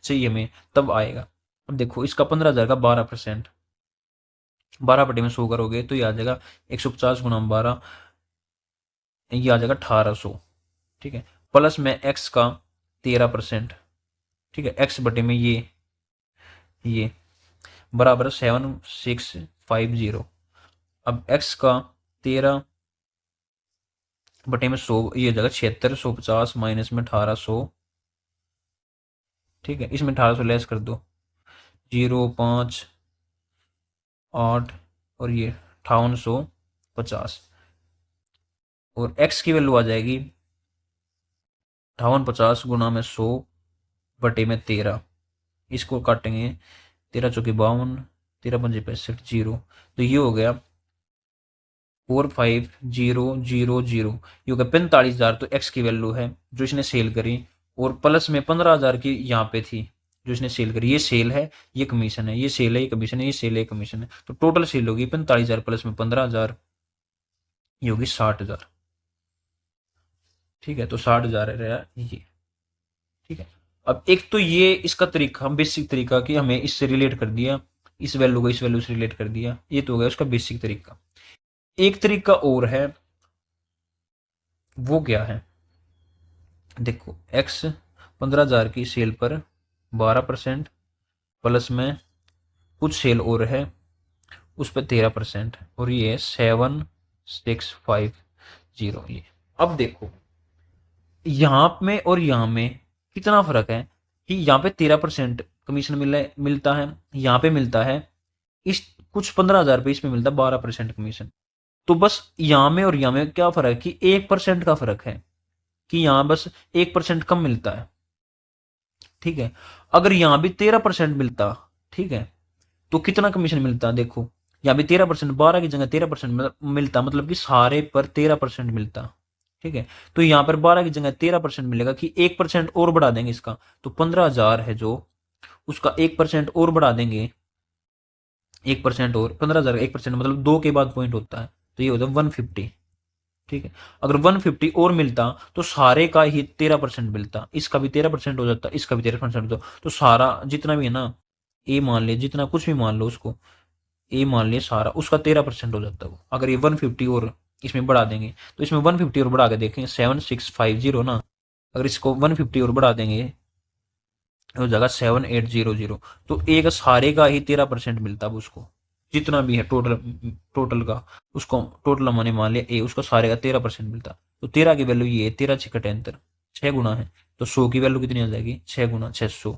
चाहिए हमें, तब आएगा। अब देखो इसका 15,000 का 12%, 12 बटे में 100 करोगे तो ये आ जाएगा 150 × 12, ये आ जाएगा 1800। ठीक है, प्लस में एक्स का 13%। ठीक है, एक्स बटे में ये बराबर 7650। अब एक्स का 13 बटे में 100, ये हो जाएगा 76, 150 माइनस में 1800। ठीक है, इसमें 1800 लेस कर दो, 0, 5, 8, और ये 5850, और एक्स की वैल्यू आ जाएगी 5850 × 100 बटे में 13। इसको काटेंगे, 13 × 4 = 52, 13 × 5 = 65, 0। तो ये हो गया 45,000, ये हो गया 45,000। तो एक्स की वैल्यू है जो इसने सेल करी, और प्लस में 15,000 की यहाँ पे थी जो इसने सेल करी, ये सेल है ये कमीशन है, ये सेल है ये कमीशन है, ये सेल है ये कमीशन है, तो टोटल सेल होगी 45,000 प्लस में 15,000, ये होगी 60,000। ठीक है, तो 60,000 रहा ये। ठीक है, अब एक तो ये इसका तरीका, बेसिक तरीका कि हमें इससे रिलेट कर दिया, इस वैल्यू को इस वैल्यू से रिलेट कर दिया, ये तो हो गया उसका बेसिक तरीका। एक तरीका और है, वो क्या है, देखो एक्स 15,000 की सेल पर 12%, प्लस में कुछ सेल और है उस पर 13%, और ये 7650 ये। अब देखो यहाँ में और यहाँ में कितना फर्क है, कि यहाँ पे 13% कमीशन मिलता है, यहाँ पे मिलता है इस कुछ 15,000 पे इसमें मिलता है 12% कमीशन। तो बस यहाँ में और यहाँ में क्या फर्क है कि 1% का फर्क है, कि यहाँ बस 1% कम मिलता है। ठीक है, अगर यहाँ भी 13% मिलता, ठीक है, तो कितना कमीशन मिलता है देखो, यहाँ भी 13%, 12 की जगह 13% मिलता, मतलब कि सारे पर 13% मिलता। ठीक है, तो यहाँ पर 12 की जगह 13% मिलेगा, कि 1% और बढ़ा देंगे इसका, तो 15,000 है जो उसका 1% और बढ़ा देंगे, 1% और 15,000 का 1% मतलब 2 के बाद पॉइंट होता है, तो ये होता है 150। ठीक है, अगर 150 और मिलता तो सारे का ही 13% मिलता, इसका भी 13% हो जाता, इसका भी 13% होता, तो सारा जितना भी है ना, ए मान ले, जितना कुछ भी मान लो उसको, ए मान ले सारा, उसका 13% हो जाता है वो। अगर ये 150 और इसमें बढ़ा देंगे, तो इसमें 150 और बढ़ा के देखें 7650 ना, अगर इसको 150 और बढ़ा देंगे हो जाएगा 7800। तो एक सारे का ही 13% मिलता है उसको, जितना भी है टोटल, टोटल का, उसको टोटल मैंने मान लिया ए, उसको सारे का 13% मिलता। तो 13 की वैल्यू ये 13×6 = 6 गुना है, तो 100 की वैल्यू कितनी आ जाएगी 6 × 600।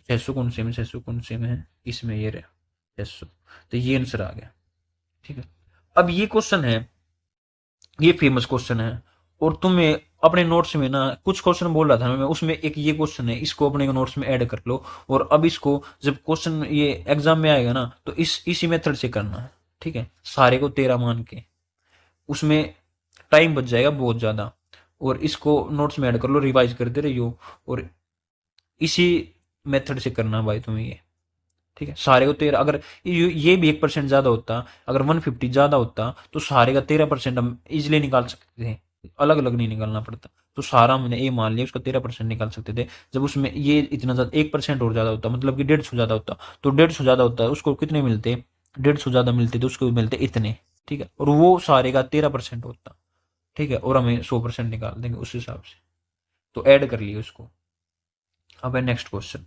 600 कौन से में, 600 कौन से में है, इसमें ये रहा 600। तो ये आंसर आ गया। ठीक है, अब ये क्वेश्चन है, ये फेमस क्वेश्चन है, और तुम्हें अपने नोट्स में ना कुछ क्वेश्चन बोल रहा था मैं, उसमें एक ये क्वेश्चन है, इसको अपने नोट्स में ऐड कर लो, और अब इसको जब क्वेश्चन ये एग्जाम में आएगा ना, तो इसी मेथड से करना है। ठीक है, सारे को 13 मान के, उसमें टाइम बच जाएगा बहुत ज़्यादा, और इसको नोट्स में ऐड कर लो, रिवाइज करते रहियो, और इसी मेथड से करना भाई तुम्हें ये। ठीक है, सारे को 13, अगर ये भी 1% ज़्यादा होता, अगर 150 ज़्यादा होता, तो सारे का 13% हम इजिली निकाल सकते थे। अलग अलग नहीं निकालना पड़ता। तो सारा हमने ए मान लिया, उसका 13% निकाल सकते थे। जब उसमें ये इतना ज्यादा 1% और ज्यादा होता, मतलब कि 150 ज्यादा होता, तो 150 ज्यादा होता है उसको कितने मिलते, 150 ज्यादा मिलते तो उसको मिलते इतने। ठीक है, और वो सारे का 13% होता। ठीक है, और हमें 100% निकाल देंगे उस हिसाब से। तो ऐड कर लिए उसको। अब है next question.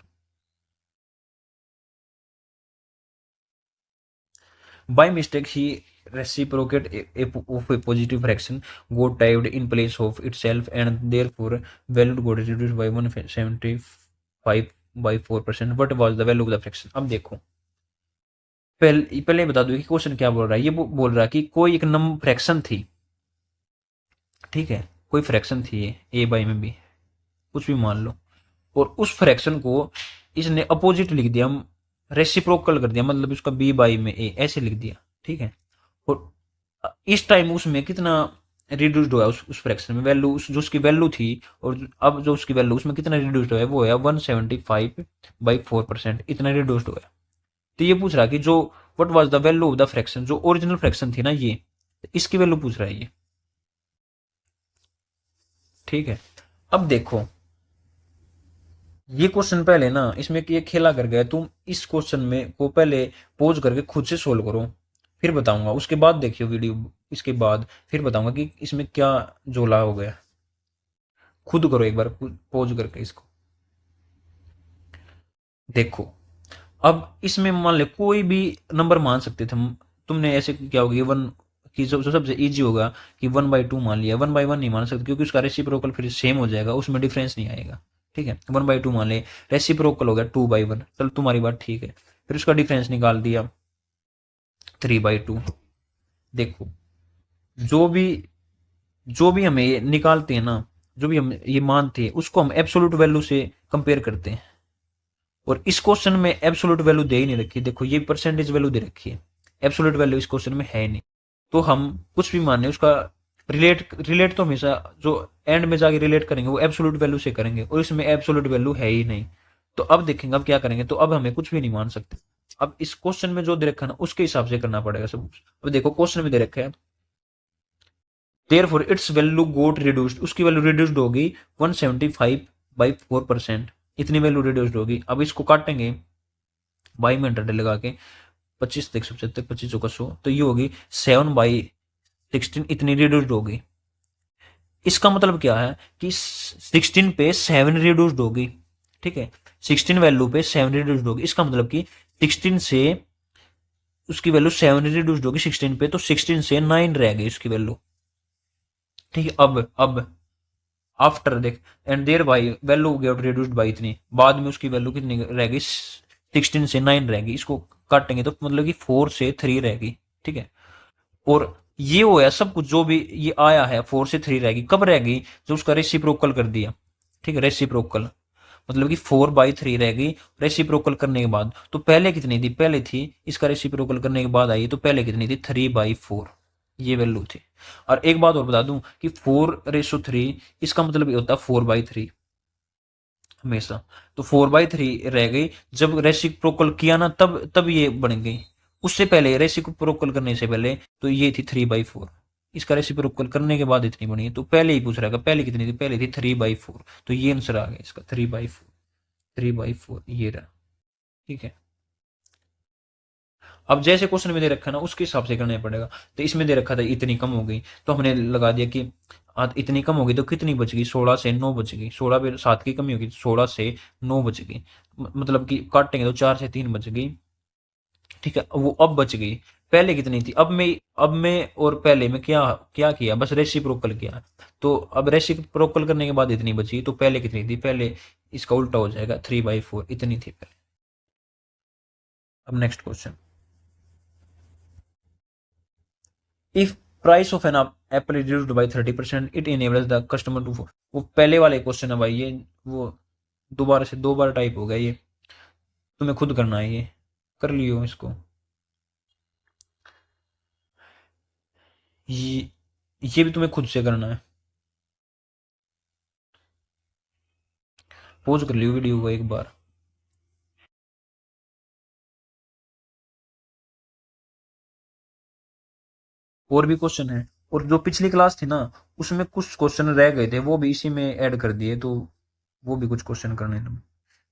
By mistake, he reciprocate of a positive fraction got typed in place of itself, and therefore value got reduced by 175 by 4%. What was the value of the fraction? अब देखो, पहले बता दो कि क्वेश्चन क्या बोल रहा है। ये बोल रहा है कि कोई एक नंबर फ्रैक्शन थी। ठीक है, कोई फ्रैक्शन थी ए बाई में भी, कुछ भी मान लो, और उस फ्रैक्शन को इसने अपोजिट लिख दिया, रेसिप्रोकल कर दिया, मतलब उसका बी बाई में ए ऐसे लिख दिया। ठीक है, और इस टाइम उसमें कितना रिड्यूस्ड हुआ उस फ्रैक्शन में, वैल्यू जो उसकी वैल्यू थी, और अब जो उसकी वैल्यू उसमें कितना रिड्यूस्ड हुआ है, वो है 175/4%, इतना रिड्यूस्ड हुआ है। तो ये पूछ रहा है कि जो what was the value of the fraction, जो ओरिजिनल फ्रैक्शन थी ना ये, इसकी वैल्यू पूछ रहा है ये। ठीक है, अब देखो, ये क्वेश्चन पहले ना इसमें ये खेला कर गया, तुम इस क्वेश्चन में को पहले पोज करके खुद से सोल्व करो, फिर बताऊंगा। उसके बाद देखियो वीडियो, इसके बाद फिर बताऊंगा कि इसमें क्या जोला हो गया। खुद करो एक बार पोज करके इसको, देखो। अब इसमें मान ले कोई भी नंबर मान सकते थे हम। तुमने ऐसे क्या होगा, वन की जो सबसे इजी होगा कि 1/2 मान लिया, 1/1 नहीं मान सकते क्योंकि उसका रेसिप्रोकल फिर सेम हो जाएगा, उसमें डिफरेंस नहीं आएगा। ठीक है, 1/2 मान ले, रेसिप्रोकल हो गया 2/1, चल तुम्हारी बात ठीक है। फिर उसका डिफरेंस निकाल दिया 3/2। देखो, जो भी जो भी हमें ये निकालते हैं ना, जो भी हम ये मानते हैं उसको हम एब्सोल्यूट वैल्यू से कंपेयर करते हैं। और इस क्वेश्चन में एब्सोल्यूट वैल्यू दे ही नहीं रखी, देखो ये परसेंटेज वैल्यू दे रखी है, एब्सोल्यूट वैल्यू इस क्वेश्चन में है नहीं। तो हम कुछ भी माने उसका रिलेट रिलेट तो हमेशा जो एंड में जाके रिलेट करेंगे वो एब्सोल्यूट वैल्यू से करेंगे, और इसमें एब्सोल्यूट वैल्यू है ही नहीं। तो अब देखेंगे अब क्या करेंगे, तो अब हमें कुछ भी नहीं मान सकते। अब इस क्वेश्चन में जो दे रखा है ना उसके हिसाब से करना पड़ेगा सब कुछ। अब देखो क्वेश्चन में दे रखा है therefore it's value goat reduced, उसकी वैल्यू रिड्यूस्ड होगी 175/4%, इतनी वैल्यू रिड्यूस्ड होगी। अब इसको काटेंगे बाई में 100 लगा के, 25 175 25 100, तो ये होगी 7/16, इतनी रिड्यूस्ड होगी। इसका मतलब क्या है कि 16 पे 7 रिड्यूस्ड होगी। ठीक है, 16 वैल्यू पे 7 रिड्यूस्ड होगी, इसका मतलब कि 16 से उसकी वैल्यू 7 रिड्यूस्ड होगी 16 पे, तो 16 से 9 रह गई उसकी वैल्यू। ठीक है, अब आफ्टर देख, and thereby value get reduced by इतनी, बाद में उसकी वैल्यू कितनी रह गई, 16 से 9 रह गई। इसको काटेंगे तो मतलब कि 4 से 3 रह गई। ठीक है, और ये हो गया सब कुछ जो भी ये आया है, 4 से 3 रहेगी, कब रहेगी, जब उसका रेसिप्रोकल कर दिया। ठीक है, रेसिप्रोकल मतलब कि 4/3 रहेगी रेसिप्रोकल करने के बाद। तो पहले कितनी थी, पहले थी, इसका रेसिप्रोकल करने के बाद आई, तो पहले कितनी थी, 3/4 ये वैल्यू थी। और एक बात और बता दूं कि 4:3 इसका मतलब ये होता है 4/3 हमेशा। तो 4/3 रह गई, जब रेसिप्रोकल किया ना तब ये बन गई। उससे पहले रेसिप्रोकल करने से पहले तो ये थी 3/4, इसका रेसिप्रोकल करने के बाद इतनी बनी है। तो पहले ही पूछ रहा है पहले कितनी थी, पहले थी 3/4, तो ये आंसर आ गया इसका 3/4। 3/4 ये रहा। ठीक है, अब जैसे क्वेश्चन में दे रखा है ना उसके हिसाब से करना पड़ेगा। तो इसमें दे रखा था इतनी कम हो गई, तो हमने लगा दिया कि इतनी कम हो गई तो कितनी बच गई, 16 से 9 बच गई, 16 पे 7 की कमी होगी, 16 से 9 बच गई। मतलब कि काटेंगे तो 4 से 3 बच गई। ठीक है, वो अब बच गई। पहले कितनी थी, अब में और पहले में क्या क्या किया, बस रेसिप्रोकल किया। तो अब रेसिप्रोकल करने के बाद इतनी बची, तो पहले कितनी थी, पहले इसका उल्टा हो जाएगा, 3/4 इतनी थी पहले। अब next question. If price of an apple reduced by 30%, it enables the customer to, वो पहले वाले क्वेश्चन है भाई ये, वो दोबारा से 2 बार टाइप हो गया ये, तुम्हें खुद करना है ये, कर लियो इसको। ये भी तुम्हें खुद से करना है, पॉज कर लियो वीडियो को एक बार। और भी क्वेश्चन है, और जो पिछली क्लास थी ना उसमें कुछ क्वेश्चन रह गए थे, वो भी इसी में ऐड कर दिए, तो वो भी कुछ क्वेश्चन करने तुम।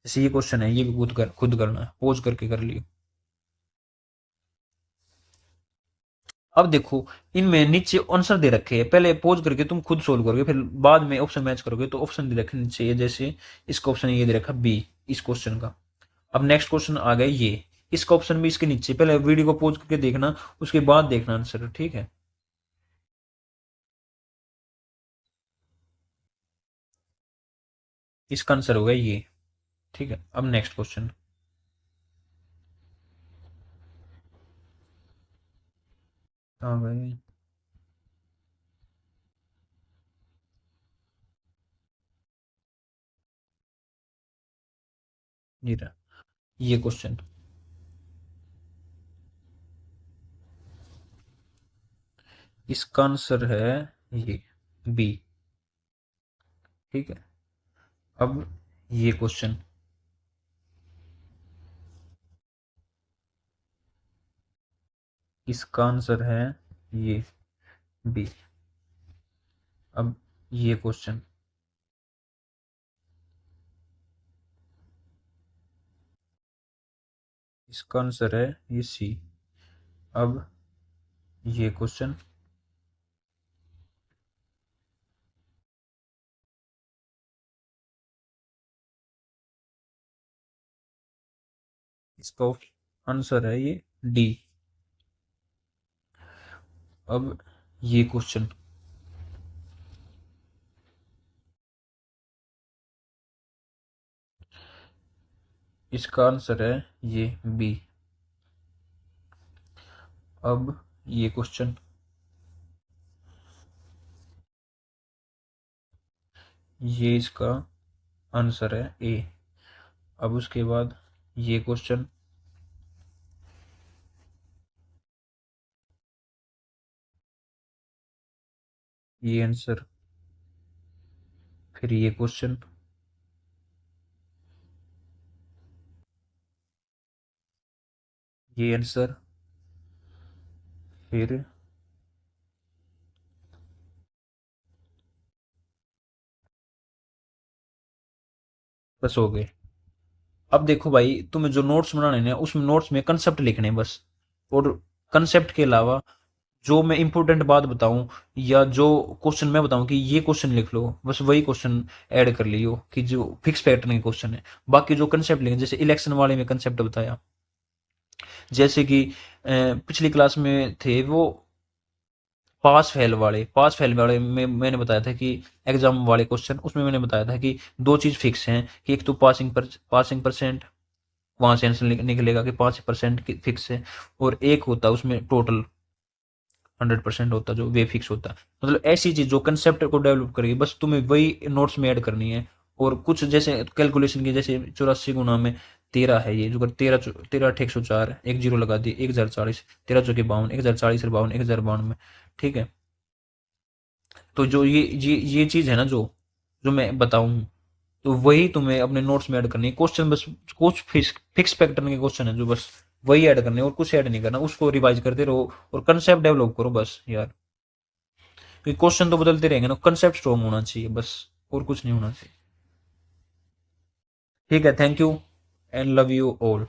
जैसे ये क्वेश्चन है, ये भी खुद करना है, पोज करके कर लियो। अब देखो, इनमें नीचे आंसर दे रखे हैं, पहले पोज करके तुम खुद सोल्व करोगे, फिर बाद में ऑप्शन मैच करोगे, तो ऑप्शन दे रखे नीचे ये, जैसे इसका ऑप्शन ये दे रखा बी इस क्वेश्चन का। अब नेक्स्ट क्वेश्चन आ गया ये, इसका ऑप्शन भी इसके नीचे, पहले वीडियो को पोज करके देखना, उसके बाद देखना आंसर, ठीक है। इसका आंसर होगा ये, ठीक है। अब नेक्स्ट क्वेश्चन आ गए, ये रहा ये क्वेश्चन। इसका आंसर है ये बी, ठीक है। अब ये क्वेश्चन, इसका आंसर है ये बी। अब ये क्वेश्चन, इसका आंसर है ये सी। अब ये क्वेश्चन, इसका आंसर है ये डी। अब ये क्वेश्चन, इसका आंसर है ये बी। अब ये क्वेश्चन, ये इसका आंसर है ए। अब उसके बाद ये क्वेश्चन, ये आंसर, फिर ये क्वेश्चन, ये आंसर, फिर बस हो गए। अब देखो भाई, तुम्हें जो नोट्स बनाने हैं उसमें नोट्स में कंसेप्ट लिखने हैं बस, और कंसेप्ट के अलावा जो मैं इंपॉर्टेंट बात बताऊं, या जो क्वेश्चन मैं बताऊं कि ये क्वेश्चन लिख लो, बस वही क्वेश्चन ऐड कर लियो कि जो फिक्स पैटर्न के क्वेश्चन है। बाकी जो कंसेप्ट लिखे, जैसे इलेक्शन वाले में कंसेप्ट बताया, जैसे कि पिछली क्लास में थे वो पास फेल वाले में मैंने बताया था कि एग्जाम वाले क्वेश्चन, उसमें मैंने बताया था कि दो चीज फिक्स हैं, कि एक तो पासिंग परसेंट, वहां से आंसर निकलेगा कि 5% फिक्स है, और एक होता है उसमें टोटल 100% होता, जो वे फिक्स होता। मतलब ऐसी चीज जो कंसेप्ट को डेवलप करेगी, बस तुम्हें वही नोट्स में ऐड करनी है। और कुछ जैसे कैलकुलेशन की, जैसे 84 गुना में 13 है, ये जो कर 13 13 8 104, एक जीरो लगा दी, 1040, 13 चौके 52, 1040 52, 1092, ठीक है। तो जो ये चीज है ना, जो जो मैं बताऊं, तो वही तुम्हें अपने नोट्स में ऐड करनी है क्वेश्चन, बस कुछ फिक्स पैटर्न के क्वेश्चन है जो बस वही ऐड करने, और कुछ ऐड नहीं करना, उसको रिवाइज करते रहो और कंसेप्ट डेवलप करो बस यार। क्योंकि क्वेश्चन तो बदलते रहेंगे ना, कंसेप्ट स्ट्रॉन्ग होना चाहिए बस, और कुछ नहीं होना चाहिए। ठीक है, thank you and love you all.